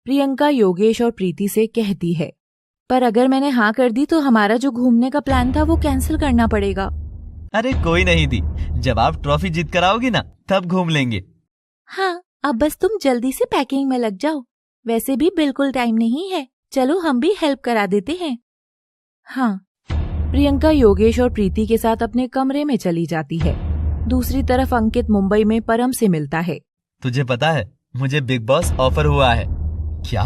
प्रियंका योगेश और प्रीति से कहती है, पर अगर मैंने हाँ कर दी तो हमारा जो घूमने का प्लान था वो कैंसिल करना पड़ेगा। अरे कोई नहीं दी, जब आप ट्रॉफी जीत कर आओगी ना तब घूम लेंगे। हाँ, अब बस तुम जल्दी से पैकिंग में लग जाओ। वैसे भी बिल्कुल टाइम नहीं है, चलो हम भी हेल्प करा देते हैं। हाँ। प्रियंका योगेश और प्रीति के साथ अपने कमरे में चली जाती है। दूसरी तरफ अंकित मुंबई में परम से मिलता है। तुझे पता है, मुझे बिग बॉस ऑफर हुआ है। क्या?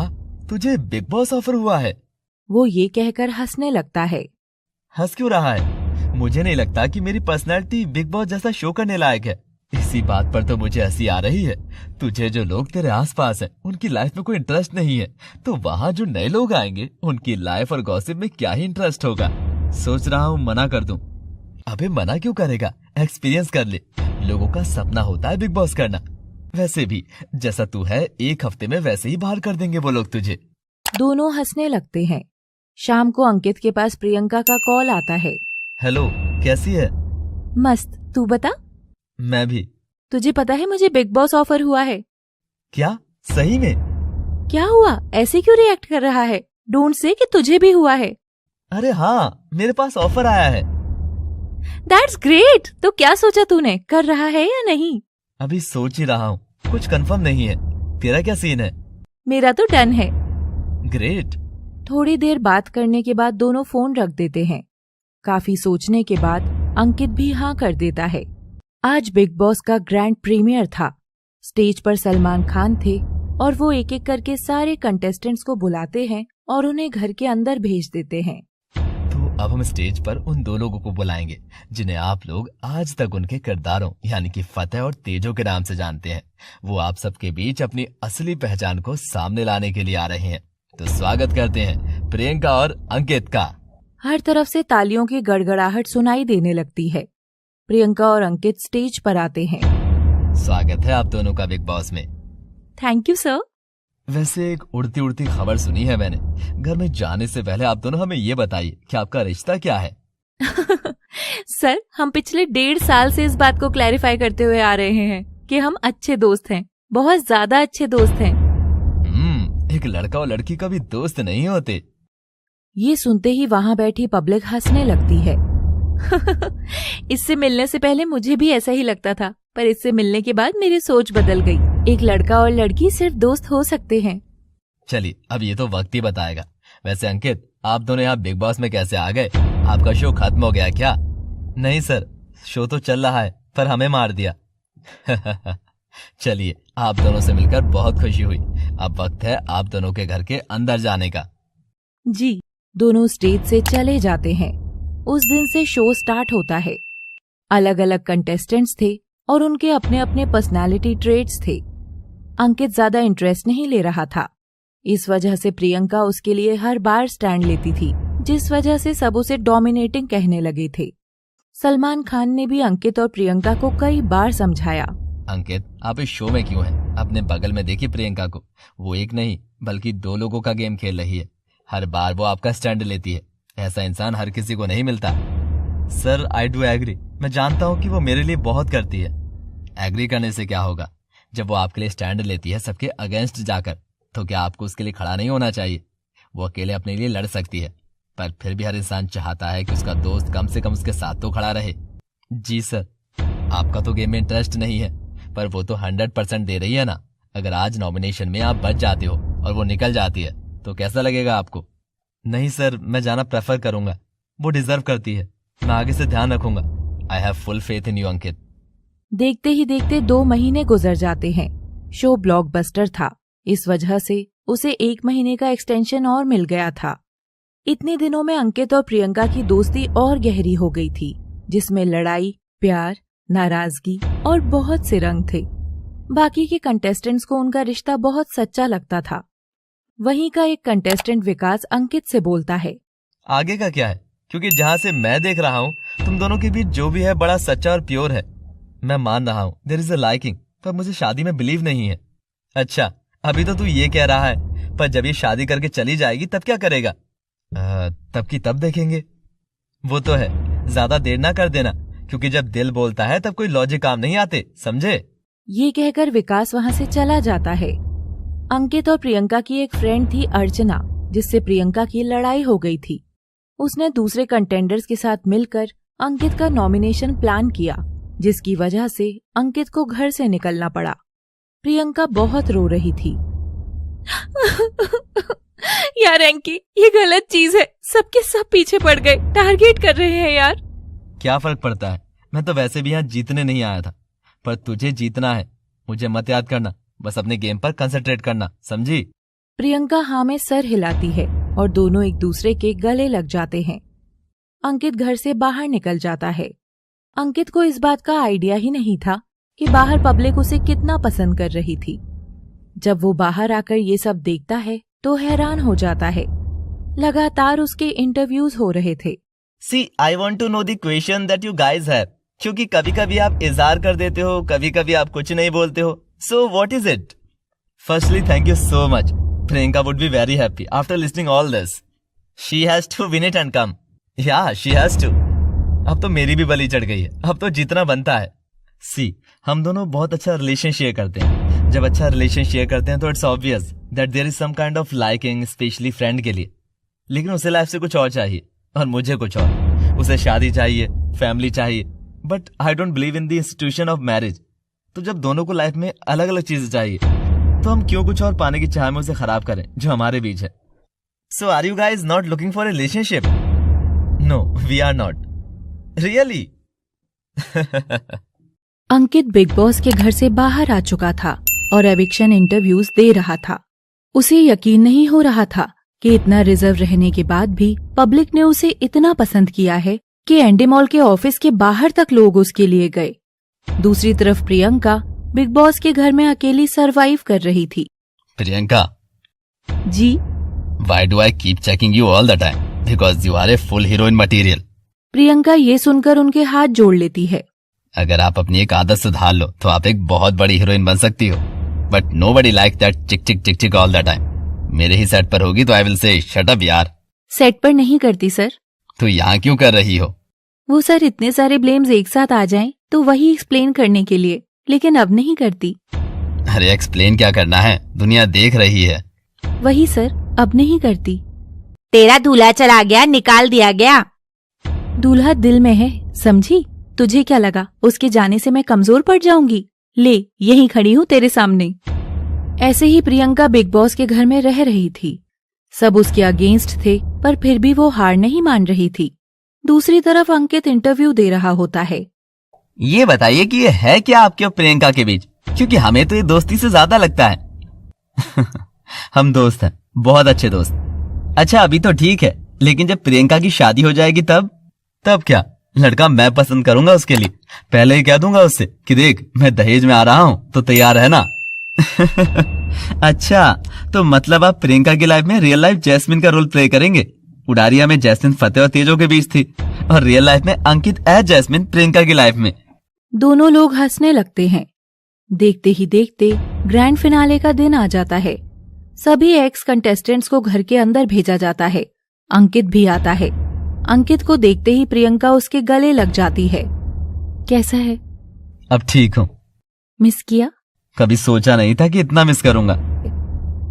तुझे बिग बॉस ऑफर हुआ है? वो ये कहकर हंसने लगता है। हंस क्यों रहा है? मुझे नहीं लगता कि मेरी पर्सनैलिटी बिग बॉस जैसा शो करने लायक है। इसी बात पर तो मुझे हंसी आ रही है। तुझे जो लोग तेरे आसपास हैं, उनकी लाइफ में कोई इंटरेस्ट नहीं है, तो वहाँ जो नए लोग आएंगे उनकी लाइफ और गॉसिप में क्या ही इंटरेस्ट होगा। सोच रहा हूँ मना कर दूं। अबे मना क्यों करेगा? एक्सपीरियंस कर ले। लोगों का सपना होता है बिग बॉस करना। वैसे भी जैसा तू है, 1 हफ्ते में वैसे ही बाहर कर देंगे वो लोग तुझे। दोनों हंसने लगते हैं। शाम को अंकित के पास प्रियंका का कॉल आता है। हेलो, कैसी है? मस्त, तू बता। मैं भी। तुझे पता है मुझे बिग बॉस ऑफर हुआ है। क्या? सही में? क्या हुआ? ऐसे क्यों रिएक्ट कर रहा है? ढूंढ से कि तुझे भी हुआ है। अरे हाँ, मेरे पास ऑफर आया है। That's great. तो क्या सोचा तूने, कर रहा है या नहीं? अभी सोच ही रहा हूँ, कुछ कंफर्म नहीं है। तेरा क्या सीन है? मेरा तो डन है। ग्रेट। थोड़ी देर बात करने के बाद दोनों फोन रख देते हैं। काफी सोचने के बाद अंकित भी हाँ कर देता है। आज बिग बॉस का ग्रैंड प्रीमियर था। स्टेज पर सलमान खान थे और वो एक एक करके सारे कंटेस्टेंट्स को बुलाते हैं और उन्हें घर के अंदर भेज देते हैं। तो अब हम स्टेज पर उन 2 लोगों को बुलाएंगे जिन्हें आप लोग आज तक उनके किरदारों यानी कि फतेह और तेजो के नाम से जानते हैं। वो आप सबके बीच अपनी असली पहचान को सामने लाने के लिए आ रहे हैं। तो स्वागत करते हैं प्रियंका और अंकित का। हर तरफ से तालियों की गड़गड़ाहट सुनाई देने लगती है। प्रियंका और अंकित स्टेज पर आते हैं। स्वागत है आप दोनों का बिग बॉस में। Thank you sir. वैसे एक उड़ती उड़ती खबर सुनी है मैंने। घर में जाने से पहले आप दोनों हमें ये बताइए कि आपका रिश्ता क्या है? सर, हम पिछले 1.5 साल से इस बात को क्लैरिफाई करते हुए आ रहे हैं कि हम अच्छे दोस्त हैं, बहुत ज्यादा अच्छे दोस्त हैं। एक लड़का और लड़की कभी दोस्त नहीं होते। ये सुनते ही वहाँ बैठी पब्लिक हंसने लगती है। इससे मिलने से पहले मुझे भी ऐसा ही लगता था, पर इससे मिलने के बाद मेरी सोच बदल गई। एक लड़का और लड़की सिर्फ दोस्त हो सकते हैं। चलिए, अब ये तो वक्त ही बताएगा। वैसे अंकित, आप दोनों यहाँ बिग बॉस में कैसे आ गए? आपका शो खत्म हो गया क्या? नहीं सर, शो तो चल रहा है पर हमें मार दिया। चलिए, आप दोनों से मिलकर बहुत खुशी हुई। अब वक्त है आप दोनों के घर के अंदर जाने का। जी। दोनों स्टेज से चले जाते हैं। उस दिन से शो स्टार्ट होता है। अलग अलग कंटेस्टेंट्स थे और उनके अपने अपने पर्सनालिटी ट्रेट्स थे। अंकित ज्यादा इंटरेस्ट नहीं ले रहा था। इस वजह से प्रियंका उसके लिए हर बार स्टैंड लेती थी, जिस वजह से सब उसे डोमिनेटिंग कहने लगे थे। सलमान खान ने भी अंकित और प्रियंका को कई बार समझाया। अंकित, आप इस शो में क्यों हैं? अपने बगल में देखिए प्रियंका को। वो एक नहीं बल्कि 2 लोगों का गेम खेल रही है। हर बार वो आपका स्टैंड लेती है। ऐसा इंसान हर किसी को नहीं मिलता। Sir I do agree. मैं जानता हूँ कि वो मेरे लिए बहुत करती है। एग्री करने से क्या होगा? जब वो आपके लिए स्टैंड लेती है सबके अगेंस्ट जाकर, तो क्या आपको उसके लिए खड़ा नहीं होना चाहिए? वो अकेले अपने लिए लड़ सकती है, पर फिर भी हर इंसान चाहता है कि उसका दोस्त कम से कम उसके साथ तो खड़ा रहे। जी सर। आपका तो गेम में इंटरेस्ट नहीं है, पर वो तो 100% दे रही है ना। अगर आज नॉमिनेशन में आप बच जाते हो और वो निकल जाती है तो कैसा लगेगा आपको? नहीं सर, मैं जाना प्रेफर करूंगा। वो डिजर्व करती है। मैं आगे से ध्यान रखूंगा। I have full faith in you Ankit. देखते ही देखते 2 महीने गुजर जाते हैं। शो ब्लॉकबस्टर था, इस वजह से उसे 1 महीने का एक्सटेंशन और मिल गया था। इतने दिनों में अंकित और प्रियंका की दोस्ती और गहरी हो गई थी, जिसमें लड़ाई, प्यार, नाराजगी और बहुत से रंग थे। बाकी के कंटेस्टेंट्स को उनका रिश्ता बहुत सच्चा लगता था। वहीं का एक कंटेस्टेंट विकास अंकित से बोलता है, आगे का क्या है? क्योंकि जहाँ से मैं देख रहा हूँ तुम दोनों के बीच जो भी है बड़ा सच्चा और प्योर है। मैं मान रहा हूँ देयर इज अ लाइकिंग, पर मुझे शादी में बिलीव नहीं है। अच्छा, अभी तो तू ये कह रहा है, पर जब ये शादी करके चली जाएगी तब क्या करेगा? तब की तब देखेंगे। वो तो है, ज्यादा देर ना कर देना, क्योंकि जब दिल बोलता है तब कोई लॉजिक काम नहीं आते, समझे? ये कहकर विकास वहां से चला जाता है। अंकित और प्रियंका की एक फ्रेंड थी अर्चना, जिससे प्रियंका की लड़ाई हो गई थी। उसने दूसरे कंटेंडर्स के साथ मिलकर अंकित का नॉमिनेशन प्लान किया, जिसकी वजह से अंकित को घर से निकलना पड़ा। प्रियंका बहुत रो रही थी। यार अंकी, ये गलत चीज है। सबके सब पीछे पड़ गए, टारगेट कर रहे हैं यार। क्या फर्क पड़ता है? मैं तो वैसे भी यहाँ जीतने नहीं आया था, पर तुझे जीतना है। मुझे मत याद करना, बस अपने गेम पर कंसंट्रेट करना, समझी? प्रियंका हाँ में सर हिलाती है और दोनों एक दूसरे के गले लग जाते हैं। अंकित घर से बाहर निकल जाता है। अंकित को इस बात का आइडिया ही नहीं था कि बाहर पब्लिक उसे कितना पसंद कर रही थी। जब वो बाहर आकर ये सब देखता है तो हैरान हो जाता है। लगातार उसके इंटरव्यूज हो रहे थे। See I want to know the question that you guys have, क्योंकि कभी कभी आप इजहार कर देते हो, कभी कभी आप कुछ नहीं बोलते हो। So what is it? Firstly thank you so much. Priyanka would be very happy after listening all this. She has to win it and come. या शी हैज टू। अब तो मेरी भी बलि चढ़ गई है, अब तो जितना बनता है। सी हम दोनों बहुत अच्छा रिलेशन शेयर करते हैं। जब अच्छा रिलेशन शेयर करते हैं तो it's obvious that there is some kind of liking, specially friend के लिए। लेकिन उसे लाइफ से कुछ और चाहिए और मुझे कुछ और। उसे शादी चाहिए, फैमिली चाहिए, but I don't believe in the institution of marriage. तो जब दोनों को लाइफ में अलग अलग चीजें चाहिए, तो हम क्यों कुछ और पाने की चाह में उसे खराब करें जो हमारे बीच है? So are you guys not looking for a relationship? No, we are not. Really? Ankit Bigg Boss के घर से बाहर आ चुका था और एविक्शन इंटरव्यूज दे रहा था। उसे यकीन नहीं हो रहा था कि इतना रिजर्व रहने के बाद भी पब्लिक ने उसे इतना पसंद किया है कि एंडी मॉल के ऑफिस के बाहर तक लोग उसके लिए गए। दूसरी तरफ प्रियंका बिग बॉस के घर में अकेली सरवाइव कर रही थी। Priyanka ji? Why do I keep checking you all the time? Because you are a full heroine material. Priyanka ये सुनकर उनके हाथ जोड़ लेती है। अगर आप अपनी एक आदत सुधार लो तो आप एक बहुत बड़ी हीरोइन बन सकती हो, बट नोबडी लाइक दैट चिक चिक चिक चिक ऑल द टाइम। मेरे ही सेट पर होगी तो I will say shut up यार। सेट पर नहीं करती सर। तो यहाँ क्यों कर रही हो? वो सर इतने सारे ब्लेम्स एक साथ आ जाएं तो वही एक्सप्लेन करने के लिए, लेकिन अब नहीं करती। अरे एक्सप्लेन क्या करना है, दुनिया देख रही है। वही सर, अब नहीं करती। तेरा दूल्हा चला गया, निकाल दिया गया। दूल्हा दिल में है, समझी? तुझे क्या लगा उसके जाने से मैं कमजोर पड़ जाऊंगी? ले, यहीं खड़ी हूँ तेरे सामने। ऐसे ही प्रियंका बिग बॉस के घर में रह रही थी। सब उसके अगेंस्ट थे, पर फिर भी वो हार नहीं मान रही थी। दूसरी तरफ अंकित इंटरव्यू दे रहा होता है। ये बताइए कि ये है क्या आपके और प्रियंका के बीच? क्योंकि हमें तो ये दोस्ती से ज्यादा लगता है। हम दोस्त हैं, बहुत अच्छे दोस्त। अच्छा अभी तो ठीक है, लेकिन जब प्रियंका की शादी हो जाएगी तब क्या? लड़का मैं पसंद करूंगा उसके लिए। पहले ही कह दूंगा उससे कि देख मैं दहेज में आ रहा हूँ तो तैयार है ना? अच्छा, तो मतलब आप प्रियंका की लाइफ में रियल लाइफ जैस्मिन का रोल प्ले करेंगे। उडारिया में जैस्मिन फतेह और तेजो के बीच थी, और रियल लाइफ में अंकित एज जैस्मिन प्रियंका की लाइफ में। दोनों लोग हंसने लगते हैं। देखते ही देखते ग्रैंड फिनाले का दिन आ जाता है। सभी एक्स कंटेस्टेंट्स को घर के अंदर भेजा जाता है। अंकित भी आता है। अंकित को देखते ही प्रियंका उसके गले लग जाती है। कैसा है? अब ठीक हूँ। मिस किया? कभी सोचा नहीं था कि इतना मिस करूंगा।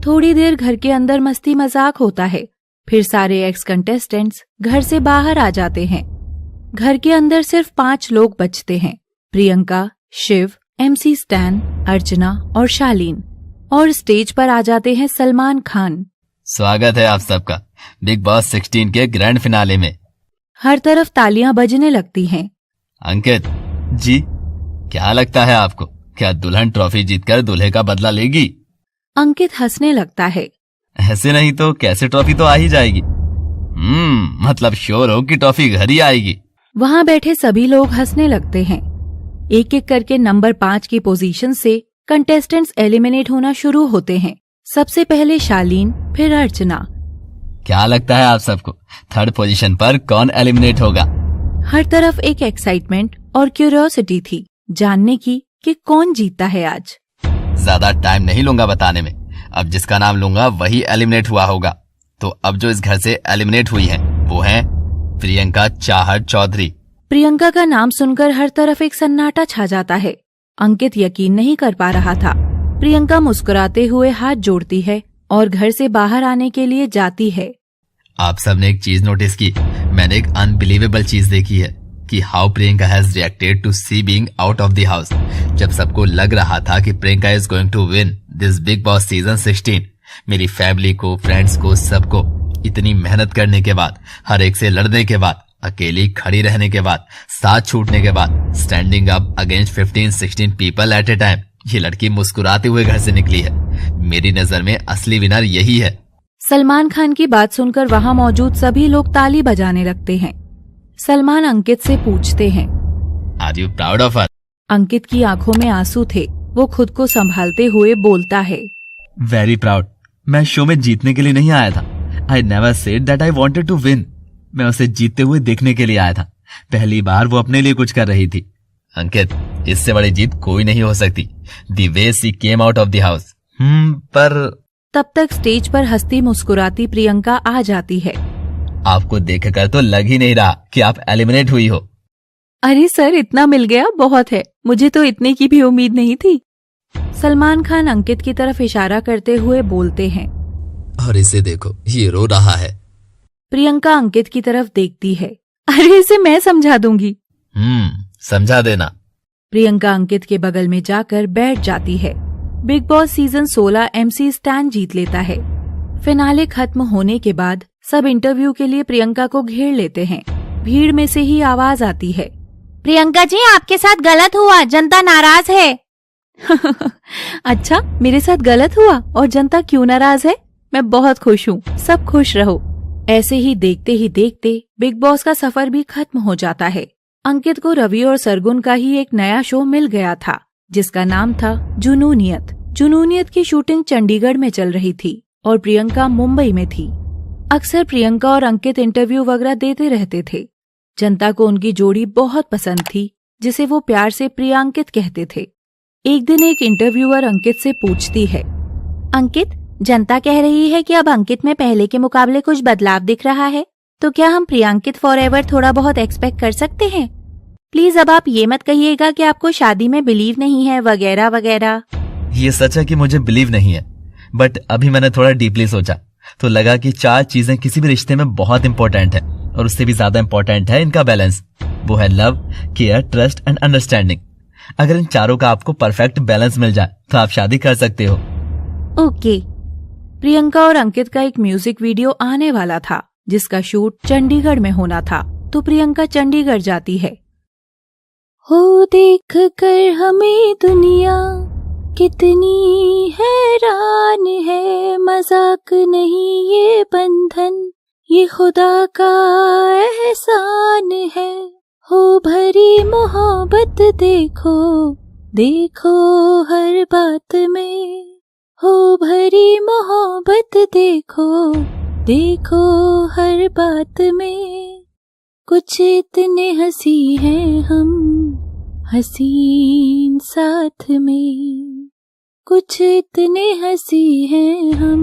थोड़ी देर घर के अंदर मस्ती मजाक होता है, फिर सारे एक्स कंटेस्टेंट्स घर से बाहर आ जाते हैं। घर के अंदर सिर्फ 5 लोग बचते हैं, प्रियंका, शिव, MC स्टैन, अर्चना और शालीन। और स्टेज पर आ जाते हैं सलमान खान। स्वागत है आप सबका बिग बॉस 16 के ग्रैंड फिनाले में। हर तरफ तालियां बजने लगती हैं। अंकित जी, क्या लगता है आपको, क्या दुल्हन ट्रॉफी जीतकर दूल्हे का बदला लेगी? अंकित हंसने लगता है। ऐसे नहीं तो कैसे ट्रॉफी तो आ ही जाएगी। मतलब श्योर हो कि ट्रॉफी घर ही आएगी। वहां बैठे सभी लोग हंसने लगते हैं। एक एक करके नंबर 5 की पोजीशन से कंटेस्टेंट्स एलिमिनेट होना शुरू होते हैं। सबसे पहले शालीन, फिर अर्चना। क्या लगता है आप सबको, थर्ड पोजीशन पर कौन एलिमिनेट होगा? हर तरफ एक एक्साइटमेंट और क्यूरियोसिटी थी जानने की कि कौन जीतता है आज। ज्यादा टाइम नहीं लूंगा बताने में, अब जिसका नाम लूंगा वही एलिमिनेट हुआ होगा। तो अब जो इस घर से एलिमिनेट हुई है वो है प्रियंका चाहत चौधरी। प्रियंका का नाम सुनकर हर तरफ एक सन्नाटा छा जाता है। अंकित यकीन नहीं कर पा रहा था। प्रियंका मुस्कुराते हुए हाथ जोड़ती है और घर से बाहर आने के लिए जाती है। आप सबने एक चीज नोटिस की, मैंने एक अनबिलीवेबल चीज देखी है कि how Priyanka has reacted to see being out of the house. जब सबको लग रहा था कि Priyanka is going to win this Bigg Boss season 16, मेरी फैमिली को, फ्रेंड्स को, सबको इतनी मेहनत करने के बाद, हर एक से लड़ने के बाद, अकेली खड़ी रहने के बाद, साथ छूटने के बाद, standing up against 15-16 people at A time, ये लड़की मुस्कुराते हुए घर से निकली है। मेरी नजर में असली विनर यही है। सलमान खान की बात सुनकर वहां मौजूद सभी लोग ताली बजाने लगते हैं। सलमान अंकित से पूछते हैं, are you proud of her? Ankit की आंखों में आंसू थे। वो खुद को संभालते हुए बोलता है, वेरी प्राउड। मैं शो में जीतने के लिए नहीं आया था। I never said that I wanted to win. मैं उसे जीतते हुए देखने के लिए आया था। पहली बार वो अपने लिए कुछ कर रही थी। अंकित, इससे बड़ी जीत कोई नहीं हो सकती। The way she came out of the house. पर तब तक स्टेज पर हंसती मुस्कुराती प्रियंका आ जाती है। आपको देखकर तो लग ही नहीं रहा कि आप एलिमिनेट हुई हो। अरे सर, इतना मिल गया बहुत है, मुझे तो इतने की भी उम्मीद नहीं थी। सलमान खान अंकित की तरफ इशारा करते हुए बोलते हैं, और इसे देखो, ये रो रहा है। प्रियंका अंकित की तरफ देखती है। अरे इसे मैं समझा दूंगी। समझा देना। प्रियंका अंकित के बगल में जाकर बैठ जाती है। Bigg Boss season 16 MC Stan जीत लेता है। फिनाले खत्म होने के बाद सब इंटरव्यू के लिए प्रियंका को घेर लेते हैं। भीड़ में से ही आवाज आती है, प्रियंका जी, आपके साथ गलत हुआ, जनता नाराज है। अच्छा, मेरे साथ गलत हुआ और जनता क्यों नाराज है? मैं बहुत खुश हूँ, सब खुश रहो। ऐसे ही देखते बिग बॉस का सफर भी खत्म हो जाता है। अंकित को रवि और सरगुन का ही एक नया शो मिल गया था जिसका नाम था जुनूनियत। जुनूनियत की शूटिंग चंडीगढ़ में चल रही थी और प्रियंका मुंबई में थी। अक्सर प्रियंका और अंकित इंटरव्यू वगैरह देते रहते थे। जनता को उनकी जोड़ी बहुत पसंद थी, जिसे वो प्यार से प्रियांकित कहते थे। एक दिन एक इंटरव्यूअर अंकित से पूछती है, अंकित, जनता कह रही है कि अब अंकित में पहले के मुकाबले कुछ बदलाव दिख रहा है, तो क्या हम प्रियांकित फॉरएवर थोड़ा बहुत एक्सपेक्ट कर सकते हैं? प्लीज अब आप ये मत कहिएगा कि आपको शादी में बिलीव नहीं है वगैरह वगैरह। ये सच है कि मुझे बिलीव नहीं है, बट अभी मैंने थोड़ा डीपली सोचा तो लगा कि 4 चीजें किसी भी रिश्ते में बहुत इंपॉर्टेंट है और उससे भी ज्यादा इंपॉर्टेंट है इनका बैलेंस। वो है love, care, trust and understanding. अगर इन चारों का आपको परफेक्ट बैलेंस मिल जाए तो आप शादी कर सकते हो। ओके। प्रियंका और अंकित का एक म्यूजिक वीडियो आने वाला था जिसका शूट चंडीगढ़ में होना था, तो प्रियंका चंडीगढ़ जाती है। हो देख कर हमें दुनिया कितनी हैरान है, मजाक नहीं ये बंधन, ये खुदा का एहसान है। हो भरी मोहब्बत देखो, देखो हर बात में, हो भरी मोहब्बत देखो, देखो हर बात में। कुछ इतने हंसी हैं हम, हसीन साथ में, कुछ इतने हंसी हैं हम,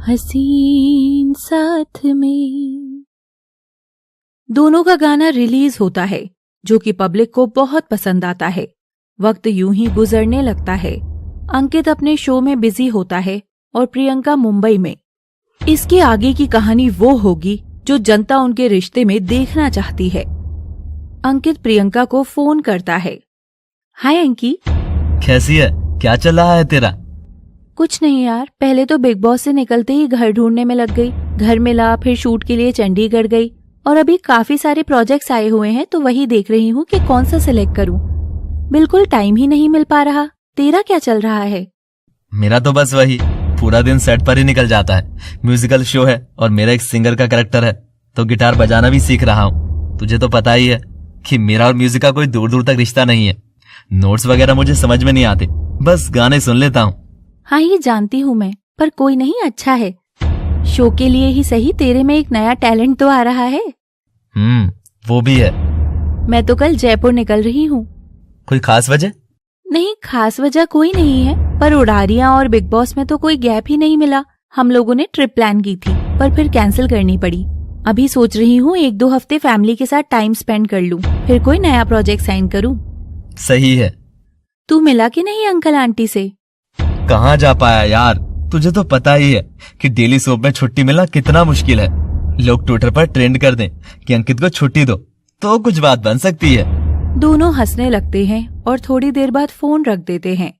हसीन साथ में। दोनों का गाना रिलीज होता है जो कि पब्लिक को बहुत पसंद आता है। वक्त यूं ही गुजरने लगता है। अंकित अपने शो में बिजी होता है और प्रियंका मुंबई में। इसके आगे की कहानी वो होगी जो जनता उनके रिश्ते में देखना चाहती है। अंकित प्रियंका को फोन करता है। हाय अंकी। कैसी है? क्या चल रहा है तेरा? कुछ नहीं यार, पहले तो बिग बॉस से निकलते ही घर ढूंढने में लग गई। घर मिला, फिर शूट के लिए चंडीगढ़ गई और अभी काफी सारे प्रोजेक्ट्स आए हुए हैं तो वही देख रही हूँ कि कौन सा सिलेक्ट करूँ। बिल्कुल टाइम ही नहीं मिल पा रहा। तेरा क्या चल रहा है? मेरा तो बस वही, पूरा दिन सेट पर ही निकल जाता है। म्यूजिकल शो है और मेरा एक सिंगर का कैरेक्टर है तो गिटार बजाना भी सीख रहा हूँ। तुझे तो पता ही है कि मेरा और म्यूजिक का कोई दूर दूर तक रिश्ता नहीं है। नोट्स वगैरह मुझे समझ में नहीं आते, बस गाने सुन लेता हूँ। हाँ ये जानती हूँ मैं, पर कोई नहीं, अच्छा है। शो के लिए ही सही, तेरे में एक नया टैलेंट तो आ रहा है। वो भी है। मैं तो कल जयपुर निकल रही हूँ। कोई खास वजह? नहीं, खास वजह कोई नहीं है, पर उड़ारियां और बिग बॉस में तो कोई गैप ही नहीं मिला। हम लोगों ने ट्रिप प्लान की थी पर फिर कैंसिल करनी पड़ी। अभी सोच रही हूँ 1-2 हफ्ते फैमिली के साथ टाइम स्पेंड कर लूँ, फिर कोई नया प्रोजेक्ट साइन करूँ। सही है। तू मिला कि नहीं अंकल आंटी से? कहाँ जा पाया यार, तुझे तो पता ही है कि डेली सोप में छुट्टी मिलना कितना मुश्किल है। लोग ट्विटर पर ट्रेंड कर दें कि अंकित को छुट्टी दो तो कुछ बात बन सकती है। दोनों हंसने लगते हैं और थोड़ी देर बाद फोन रख देते हैं।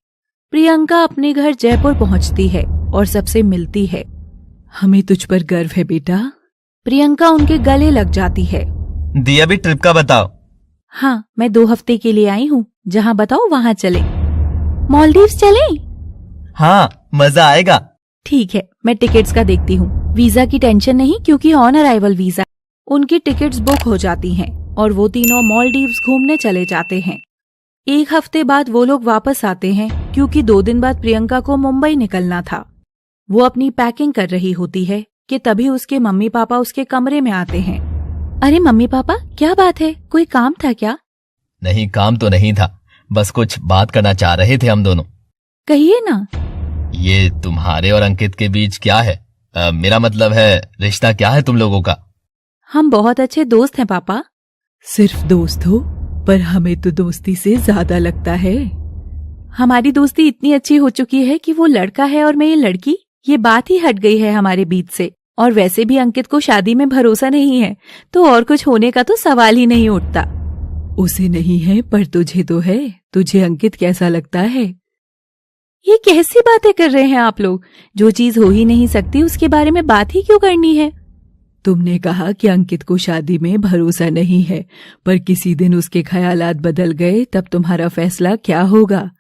प्रियंका अपने घर जयपुर पहुंचती है और सबसे मिलती है। हमें तुझ पर गर्व है बेटा। प्रियंका उनके गले लग जाती है। दिया भी ट्रिप का बताओ। हाँ, मैं 2 हफ्ते के लिए आई हूँ, जहाँ बताओ वहाँ चले। मालदीव्स चले? हाँ, मजा आएगा। ठीक है, मैं टिकट्स का देखती हूँ। वीजा की टेंशन नहीं क्योंकि ऑन अराइवल वीजा। उनकी टिकट्स बुक हो जाती हैं और वो तीनों मालदीव्स घूमने चले जाते हैं। 1 हफ्ते बाद वो लोग वापस आते हैं क्योंकि 2 दिन बाद प्रियंका को मुंबई निकलना था। वो अपनी पैकिंग कर रही होती है कि तभी उसके मम्मी पापा उसके कमरे में आते हैं। अरे मम्मी पापा, क्या बात है, कोई काम था क्या? नहीं, काम तो नहीं था, बस कुछ बात करना चाह रहे थे हम दोनों। कहिए ना। ये तुम्हारे और अंकित के बीच क्या है? मेरा मतलब है, रिश्ता क्या है तुम लोगों का? हम बहुत अच्छे दोस्त हैं पापा। सिर्फ दोस्त हो, पर हमें तो दोस्ती से ज्यादा लगता है। हमारी दोस्ती इतनी अच्छी हो चुकी है कि वो लड़का है और मैं ये लड़की, ये बात ही हट गई है हमारे बीच से। और वैसे भी अंकित को शादी में भरोसा नहीं है तो और कुछ होने का तो सवाल ही नहीं उठता। उसे नहीं है पर तुझे तो है। तुझे अंकित कैसा लगता है? ये कैसी बातें कर रहे हैं आप लोग? जो चीज हो ही नहीं सकती उसके बारे में बात ही क्यों करनी है? तुमने कहा कि अंकित को शादी में भरोसा नहीं है, पर किसी दिन उसके ख्यालात बदल गए तब तुम्हारा फैसला क्या होगा?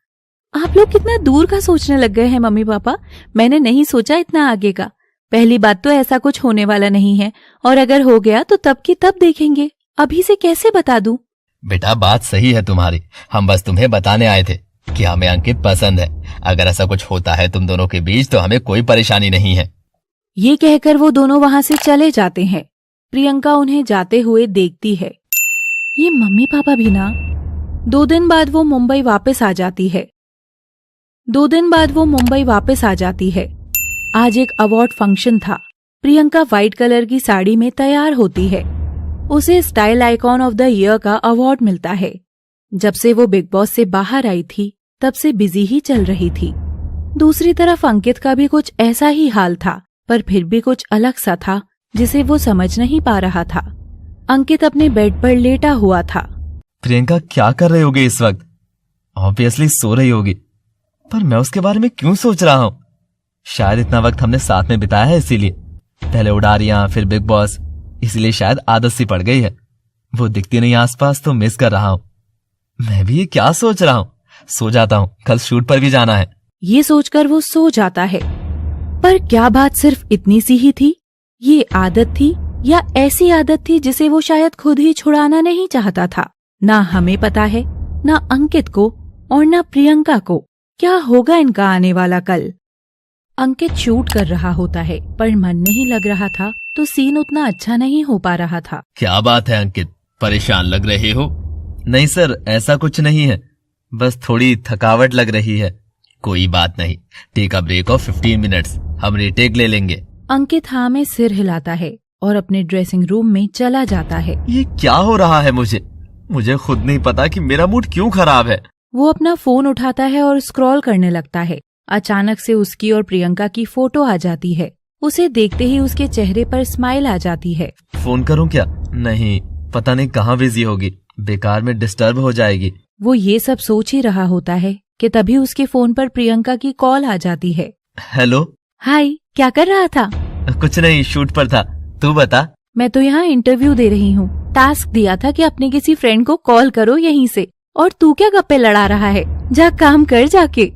आप लोग कितना दूर का सोचने लग गए हैं मम्मी पापा। मैंने नहीं सोचा इतना आगे का। पहली बात तो ऐसा कुछ होने वाला नहीं है, और अगर हो गया तो तब की तब देखेंगे। अभी से कैसे बता दूं? बेटा, बात सही है तुम्हारी। हम बस तुम्हें बताने आए थे कि हमें अंकित पसंद है। अगर ऐसा कुछ होता है तुम दोनों के बीच तो हमें कोई परेशानी नहीं है। ये कहकर वो दोनों वहां से चले जाते हैं। प्रियंका उन्हें जाते हुए देखती है। ये मम्मी पापा भी ना। 2 दिन बाद वो मुंबई वापस आ जाती है। आज एक अवार्ड फंक्शन था। प्रियंका व्हाइट कलर की साड़ी में तैयार होती है। उसे style icon of the year का अवार्ड मिलता है। जब से वो बिग बॉस से बाहर आई थी तब से बिजी ही चल रही थी। दूसरी तरफ अंकित का भी कुछ ऐसा ही हाल था, पर फिर भी कुछ अलग सा था जिसे वो समझ नहीं पा रहा था। अंकित अपने बेड पर लेटा हुआ था। प्रियंका क्या कर रही होगी इस वक्त? ऑब्वियसली सो रही होगी, पर मैं उसके बारे में क्यों सोच रहा हूँ? शायद इतना वक्त हमने साथ में बिताया है इसीलिए। पहले उड़ारियां, फिर बिग बॉस, इसलिए शायद आदत सी पड़ गई है। वो दिखती नहीं आसपास तो मिस कर रहा हूँ। मैं भी ये क्या सोच रहा हूँ? सो जाता हूँ, कल शूट पर भी जाना है। ये सोचकर वो सो जाता है। पर क्या बात सिर्फ इतनी सी ही थी? ये आदत थी या ऐसी आदत थी जिसे वो शायद खुद ही छुड़ाना नहीं चाहता था? ना हमें पता है, ना अंकित को और ना प्रियंका को। क्या होगा इनका आने वाला कल? अंकित शूट कर रहा होता है पर मन नहीं लग रहा था तो सीन उतना अच्छा नहीं हो पा रहा था। क्या बात है अंकित, परेशान लग रहे हो? नहीं सर, ऐसा कुछ नहीं है, बस थोड़ी थकावट लग रही है। कोई बात नहीं, take a break of 15 minutes, हम रीटेक ले लेंगे। अंकित हाँ में सिर हिलाता है और अपने ड्रेसिंग रूम में चला जाता है। ये क्या हो रहा है मुझे खुद नहीं पता कि मेरा मूड क्यों खराब है। वो अपना फोन उठाता है और स्क्रॉल करने लगता है। अचानक से उसकी और प्रियंका की फोटो आ जाती है। उसे देखते ही उसके चेहरे पर स्माइल आ जाती है। फोन करूं क्या? नहीं, पता नहीं कहाँ बिजी होगी, बेकार में डिस्टर्ब हो जाएगी। वो ये सब सोच ही रहा होता है कि तभी उसके फोन पर प्रियंका की कॉल आ जाती है। हेलो। हाय, क्या कर रहा था? कुछ नहीं, शूट पर था। तू बता। मैं तो यहाँ इंटरव्यू दे रही हूँ। टास्क दिया था कि अपने किसी फ्रेंड को कॉल करो यहीं से, और तू क्या गप्पे लड़ा रहा है? जा काम कर जाके।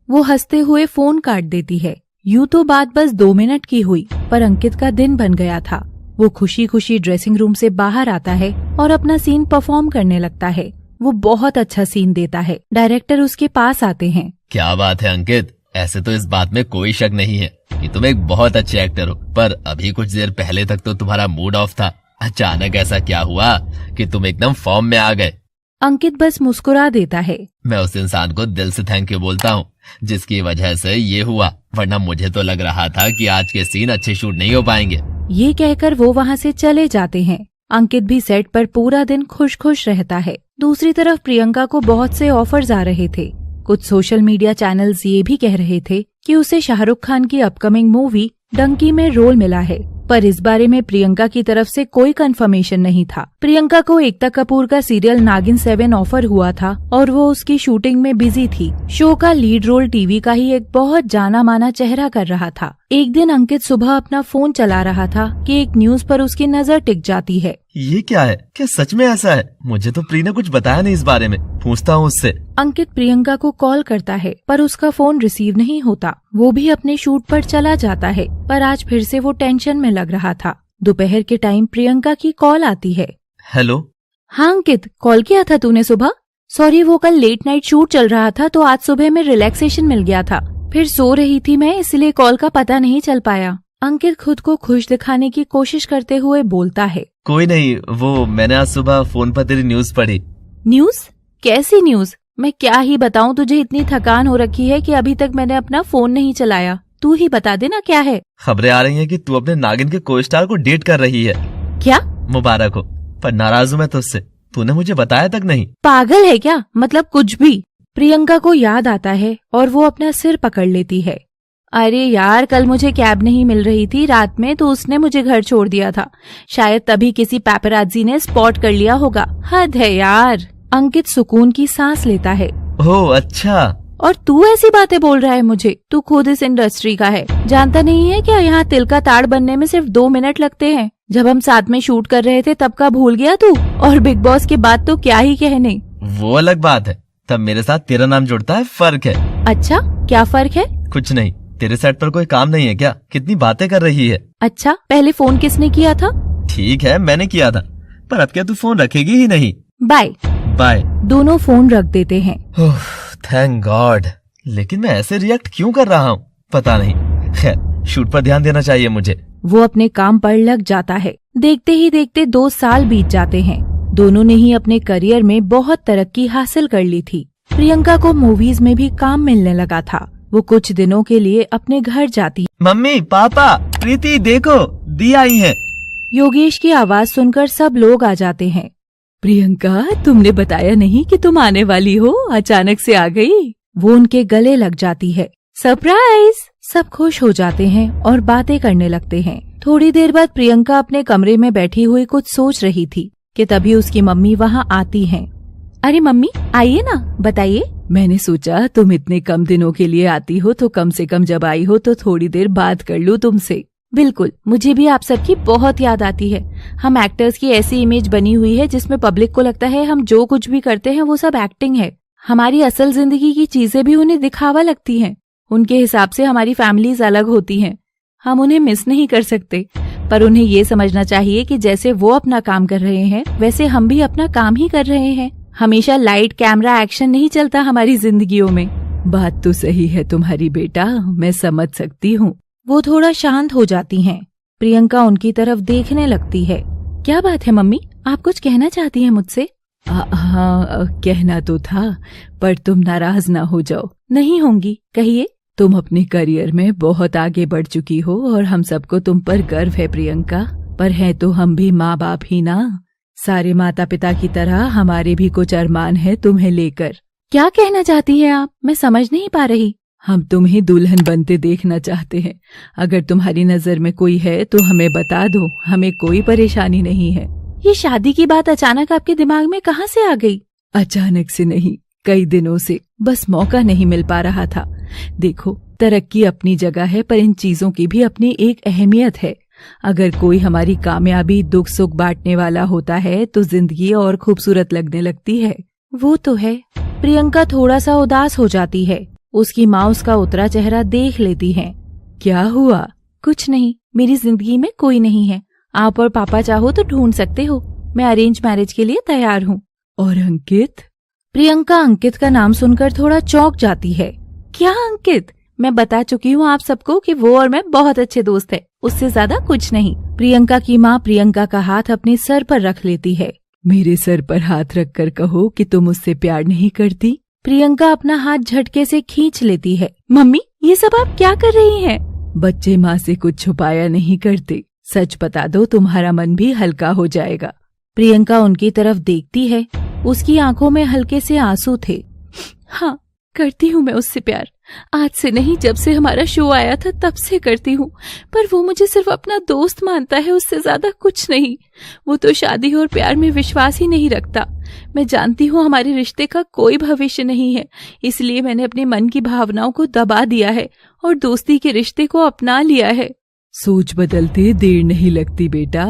वो हंसते हुए फोन काट देती है। यूं तो बात बस 2 मिनट की हुई, पर अंकित का दिन बन गया था। वो खुशी खुशी ड्रेसिंग रूम से बाहर आता है और अपना सीन परफॉर्म करने लगता है। वो बहुत अच्छा सीन देता है। डायरेक्टर उसके पास आते हैं। क्या बात है अंकित, ऐसे तो इस बात में कोई शक नहीं है कि तुम एक बहुत अच्छे एक्टर हो, पर अभी कुछ देर पहले तक तो तुम्हारा मूड ऑफ था। अचानक ऐसा क्या हुआ कि तुम एकदम फॉर्म में आ गए? अंकित बस मुस्कुरा देता है। मैं उस इंसान को दिल से थैंक यू बोलता हूँ जिसकी वजह से ये हुआ, वरना मुझे तो लग रहा था कि आज के सीन अच्छे शूट नहीं हो पाएंगे। ये कहकर वो वहाँ से चले जाते हैं। अंकित भी सेट पर पूरा दिन खुश खुश रहता है। दूसरी तरफ प्रियंका को बहुत से ऑफर्स आ रहे थे। कुछ सोशल मीडिया चैनल्स ये भी कह रहे थे कि उसे शाहरुख खान की अपकमिंग मूवी डंकी में रोल मिला है, पर इस बारे में प्रियंका की तरफ से कोई कंफर्मेशन नहीं था। प्रियंका को एकता कपूर का सीरियल नागिन 7 ऑफर हुआ था और वो उसकी शूटिंग में बिजी थी। शो का लीड रोल टीवी का ही एक बहुत जाना माना चेहरा कर रहा था। एक दिन अंकित सुबह अपना फोन चला रहा था कि एक न्यूज पर उसकी नजर टिक जाती है। ये क्या है? क्या सच में ऐसा है? मुझे तो प्री ने कुछ बताया नहीं इस बारे में। पूछता हूँ उससे। अंकित प्रियंका को कॉल करता है, पर उसका फोन रिसीव नहीं होता। वो भी अपने शूट पर चला जाता है, पर आज फिर से वो टेंशन में लग रहा था। दोपहर के टाइम प्रियंका की कॉल आती है। हेलो। हाँ अंकित, कॉल किया था तूने सुबह? सॉरी, वो कल लेट नाइट शूट चल रहा था तो आज सुबह में रिलैक्सेशन मिल गया था। फिर सो रही थी मैं, इसलिए कॉल का पता नहीं चल पाया। अंकित खुद को खुश दिखाने की कोशिश करते हुए बोलता है। कोई नहीं, वो मैंने आज सुबह फोन पर तेरी न्यूज पढ़ी। न्यूज? कैसी न्यूज? मैं क्या ही बताऊं तुझे, इतनी थकान हो रखी है कि अभी तक मैंने अपना फोन नहीं चलाया। तू ही बता देना क्या है। खबरें आ रही हैं कि तू अपने नागिन के को स्टार को डेट कर रही है। क्या? मुबारक हो, पर नाराज हूँ मैं तुझसे। तूने मुझे बताया तक नहीं। पागल है क्या? मतलब कुछ भी। प्रियंका को याद आता है और वो अपना सिर पकड़ लेती है। अरे यार, कल मुझे कैब नहीं मिल रही थी रात में, तो उसने मुझे घर छोड़ दिया था। शायद तभी किसी पैपराज़ी ने स्पॉट कर लिया होगा। हद है यार। अंकित सुकून की सांस लेता है। ओह अच्छा। और तू ऐसी बातें बोल रहा है मुझे? तू खुद इस इंडस्ट्री का है, जानता नहीं है क्या यहाँ तिल का ताड़ बनने में सिर्फ 2 मिनट लगते हैं? जब हम साथ में शूट कर रहे थे तब का भूल गया तू? और बिग बॉस के बाद तो क्या ही कहने। वो अलग बात है, तब मेरे साथ तेरा नाम जुड़ता है, फर्क है। अच्छा, क्या फर्क है? कुछ नहीं। तेरे सेट पर कोई काम नहीं है क्या? कितनी बातें कर रही है। अच्छा, पहले फोन किसने किया था? ठीक है, मैंने किया था, पर अब क्या तू फोन रखेगी ही नहीं? Bye bye. दोनों फोन रख देते हैं। Thank God. लेकिन मैं ऐसे रिएक्ट क्यों कर रहा हूँ पता नहीं। खैर, शूट पर ध्यान देना चाहिए मुझे। वो अपने काम पर लग जाता है। देखते ही देखते 2 साल बीत जाते हैं। दोनों ने ही अपने करियर में बहुत तरक्की हासिल कर ली थी। प्रियंका को मूवीज में भी काम मिलने लगा था। वो कुछ दिनों के लिए अपने घर जाती। मम्मी, पापा, प्रीति देखो, दी आई है। योगेश की आवाज सुनकर सब लोग आ जाते हैं। प्रियंका, तुमने बताया नहीं कि तुम आने वाली हो, अचानक से आ गई। वो उनके गले लग जाती है। सरप्राइज! सब खुश हो जाते हैं और बातें करने लगते हैं। थोड़ी देर बाद प्रियंका अपने कमरे में बैठी हुई कुछ सोच रही थी कि तभी उसकी मम्मी वहाँ आती हैं। अरे मम्मी, आइए ना, बताइए। मैंने सोचा तुम इतने कम दिनों के लिए आती हो तो कम से कम जब आई हो तो थोड़ी देर बात कर लूं तुमसे। बिल्कुल, मुझे भी आप सबकी बहुत याद आती है। हम एक्टर्स की ऐसी इमेज बनी हुई है जिसमें पब्लिक को लगता है हम जो कुछ भी करते हैं वो सब एक्टिंग है। हमारी असल जिंदगी की चीजें भी उन्हें दिखावा लगती हैं। उनके हिसाब से हमारी फैमिलीज अलग होती हैं। हम उन्हें मिस नहीं कर सकते, पर उन्हें ये समझना चाहिए कि जैसे वो अपना काम कर रहे हैं वैसे हम भी अपना काम ही कर रहे हैं। हमेशा लाइट, कैमरा, एक्शन नहीं चलता हमारी जिंदगियों में। बात तो सही है तुम्हारी बेटा, मैं समझ सकती हूँ। वो थोड़ा शांत हो जाती हैं। प्रियंका उनकी तरफ देखने लगती है। क्या बात है मम्मी, आप कुछ कहना चाहती हैं मुझसे? हाँ, कहना तो था, पर तुम नाराज ना हो जाओ। नहीं होंगी, कहिए। तुम अपने करियर में बहुत आगे बढ़ चुकी हो और हम सबको तुम पर गर्व है प्रियंका। पर है तो हम भी माँ बाप ही ना। सारे माता पिता की तरह हमारे भी कुछ अरमान है तुम्हें लेकर। क्या कहना चाहती हैं आप? मैं समझ नहीं पा रही। हम तुम्हें दुल्हन बनते देखना चाहते हैं। अगर तुम्हारी नजर में कोई है तो हमें बता दो, हमें कोई परेशानी नहीं है। ये शादी की बात अचानक आपके दिमाग में कहाँ से आ गई? अचानक से नहीं, कई दिनों से, बस मौका नहीं मिल पा रहा था। देखो, तरक्की अपनी जगह है पर इन चीजों की भी अपनी एक अहमियत है। अगर कोई हमारी कामयाबी दुख सुख बांटने वाला होता है तो जिंदगी और खूबसूरत लगने लगती है। वो तो है। प्रियंका थोड़ा सा उदास हो जाती है। उसकी माँ उसका उतरा चेहरा देख लेती है। क्या हुआ? कुछ नहीं, मेरी जिंदगी में कोई नहीं है। आप और पापा चाहो तो ढूंढ सकते हो। मैं अरेंज मैरिज के लिए तैयार हूँ। और अंकित? प्रियंका अंकित का नाम सुनकर थोड़ा चौंक जाती है। क्या अंकित? मैं बता चुकी हूँ आप सबको कि वो और मैं बहुत अच्छे दोस्त हैं, उससे ज्यादा कुछ नहीं। प्रियंका की माँ प्रियंका का हाथ अपने सर पर रख लेती है। मेरे सर पर हाथ रखकर कहो कि तुम मुझसे प्यार नहीं करती। प्रियंका अपना हाथ झटके से खींच लेती है। मम्मी, ये सब आप क्या कर रही हैं? बच्चे माँ से कुछ छुपाया नहीं करते। सच बता दो, तुम्हारा मन भी हल्का हो जाएगा। प्रियंका उनकी तरफ देखती है। उसकी आंखों में हल्के से आंसू थे। हाँ, करती हूँ मैं उससे प्यार। आज से नहीं, जब से हमारा शो आया था तब से करती हूँ। पर वो मुझे सिर्फ अपना दोस्त मानता है, उससे ज्यादा कुछ नहीं। वो तो शादी और प्यार में विश्वास ही नहीं रखता। मैं जानती हूँ हमारे रिश्ते का कोई भविष्य नहीं है, इसलिए मैंने अपने मन की भावनाओं को दबा दिया है और दोस्ती के रिश्ते को अपना लिया है। सोच बदलते देर नहीं लगती बेटा।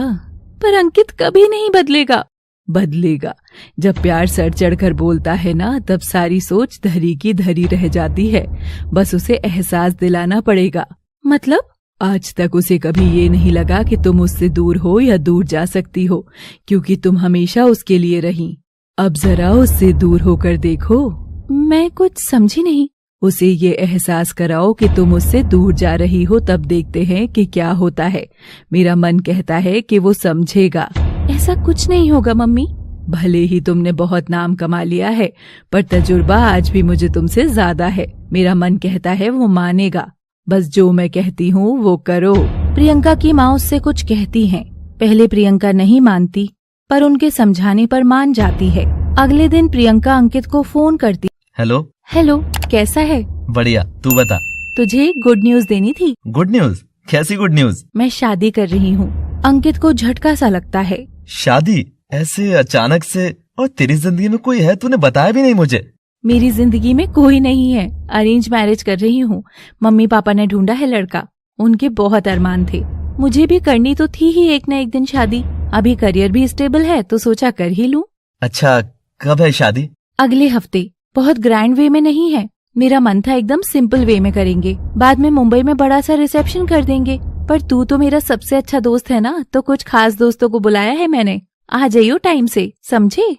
पर अंकित कभी नहीं बदलेगा। बदलेगा। जब प्यार सर चढ़कर बोलता है ना, तब सारी सोच धरी की धरी रह जाती है। बस उसे एहसास दिलाना पड़ेगा। मतलब? आज तक उसे कभी ये नहीं लगा कि तुम उससे दूर हो या दूर जा सकती हो, क्योंकि तुम हमेशा उसके लिए रही। अब जरा उससे दूर होकर देखो। मैं कुछ समझी नहीं। उसे ये एहसास कराओ कि तुम उससे दूर जा रही हो, तब देखते हैं कि क्या होता है। मेरा मन कहता है कि वो समझेगा। ऐसा कुछ नहीं होगा मम्मी। भले ही तुमने बहुत नाम कमा लिया है, पर तजुर्बा आज भी मुझे तुमसे ज्यादा है। मेरा मन कहता है वो मानेगा। बस जो मैं कहती हूँ वो करो। प्रियंका की माँ उससे कुछ कहती हैं। पहले प्रियंका नहीं मानती, पर उनके समझाने पर मान जाती है। अगले दिन प्रियंका अंकित को फोन करती। हेलो। हेलो, कैसा है? बढ़िया, तू बता। तुझे गुड न्यूज देनी थी। Good news? कैसी गुड न्यूज? मैं शादी कर रही हूँ। अंकित को झटका सा लगता है। शादी? ऐसे अचानक से? और तेरी जिंदगी में कोई है? तूने बताया भी नहीं मुझे। मेरी जिंदगी में कोई नहीं है। अरेंज मैरिज कर रही हूँ। मम्मी पापा ने ढूंढा है लड़का। उनके बहुत अरमान थे। मुझे भी करनी तो थी ही एक न एक दिन शादी। अभी करियर भी स्टेबल है तो सोचा कर ही लूं। अच्छा, कब है शादी? अगले हफ्ते। बहुत ग्रैंड वे में नहीं है। मेरा मन था एकदम सिंपल वे में करेंगे, बाद में मुंबई में बड़ा सा रिसेप्शन कर देंगे। पर तू तो मेरा सबसे अच्छा दोस्त है ना, तो कुछ खास दोस्तों को बुलाया है मैंने। आ जाइयो टाइम से, समझे?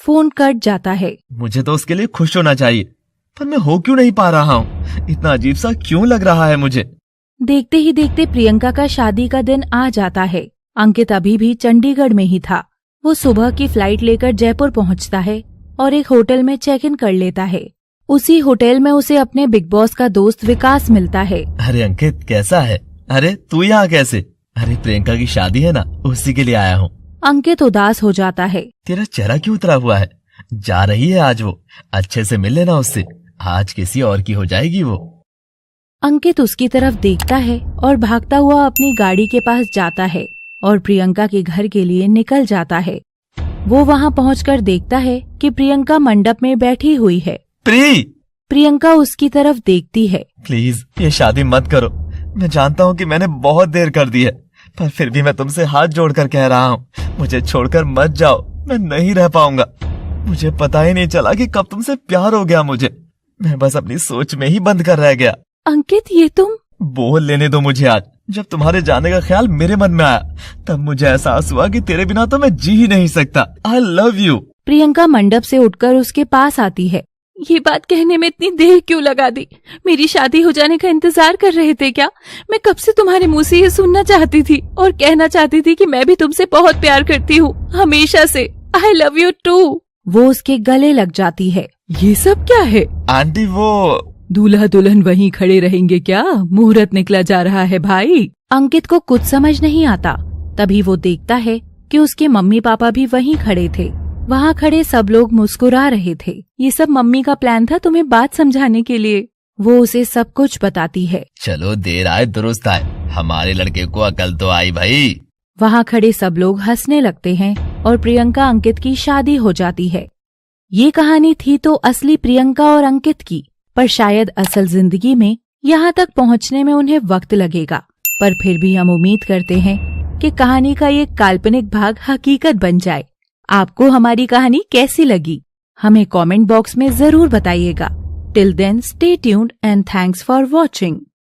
फोन कट जाता है। मुझे तो उसके लिए खुश होना चाहिए, पर मैं हो क्यों नहीं पा रहा हूँ? इतना अजीब सा क्यों लग रहा है मुझे? देखते ही देखते प्रियंका का शादी का दिन आ जाता है। अंकित अभी भी चंडीगढ़ में ही था। वो सुबह की फ्लाइट लेकर जयपुर पहुँचता है और एक होटल में चेक इन कर लेता है। उसी होटल में उसे अपने बिग बॉस का दोस्त विकास मिलता है। अरे अंकित, कैसा है? अरे तू यहाँ कैसे? अरे प्रियंका की शादी है ना, उसी के लिए आया हूँ। अंकित उदास हो जाता है। तेरा चेहरा क्यों उतरा हुआ है? जा रही है आज वो? अच्छे से मिल लेना उससे, आज किसी और की हो जाएगी वो। अंकित उसकी तरफ देखता है और भागता हुआ अपनी गाड़ी के पास जाता है और प्रियंका के घर के लिए निकल जाता है। वो वहाँ पहुंचकर देखता है कि प्रियंका मंडप में बैठी हुई है। प्रियंका उसकी तरफ देखती है। प्लीज ये शादी मत करो। मैं जानता हूँ कि मैंने बहुत देर कर दी है, पर फिर भी मैं तुमसे हाथ जोड़कर कह रहा हूँ, मुझे छोड़कर मत जाओ। मैं नहीं रह पाऊंगा। मुझे पता ही नहीं चला कि कब तुमसे प्यार हो गया मुझे। मैं बस अपनी सोच में ही बंद कर रह गया। अंकित, ये तुम? बोल लेने दो मुझे। आज जब तुम्हारे जाने का ख्याल मेरे मन में आया, तब मुझे एहसास हुआ कि तेरे बिना तो मैं जी ही नहीं सकता। आई लव यू। प्रियंका मंडप से उठकर उसके पास आती है। ये बात कहने में इतनी देर क्यों लगा दी? मेरी शादी हो जाने का इंतजार कर रहे थे क्या? मैं कब से तुम्हारे मुंह से ये सुनना चाहती थी और कहना चाहती थी कि मैं भी तुमसे बहुत प्यार करती हूँ, हमेशा से। I love you too. वो उसके गले लग जाती है। ये सब क्या है? आंटी, वो दूल्हा दुल्हन वहीं खड़े रहेंगे क्या? मुहूर्त निकला जा रहा है भाई। अंकित को कुछ समझ नहीं आता। तभी वो देखता है कि उसके मम्मी पापा भी वहीं खड़े थे। वहाँ खड़े सब लोग मुस्कुरा रहे थे। ये सब मम्मी का प्लान था तुम्हें बात समझाने के लिए। वो उसे सब कुछ बताती है। चलो देर आए दुरुस्त आए, हमारे लड़के को अकल तो आई भाई। वहाँ खड़े सब लोग हंसने लगते हैं और प्रियंका अंकित की शादी हो जाती है। ये कहानी थी तो असली प्रियंका और अंकित की, पर शायद असल जिंदगी में यहाँ तक पहुँचने में उन्हें वक्त लगेगा। पर फिर भी हम उम्मीद करते हैं कि कहानी का ये काल्पनिक भाग हकीकत बन जाए। आपको हमारी कहानी कैसी लगी हमें कमेंट बॉक्स में जरूर बताइएगा। Till then stay tuned and thanks for watching.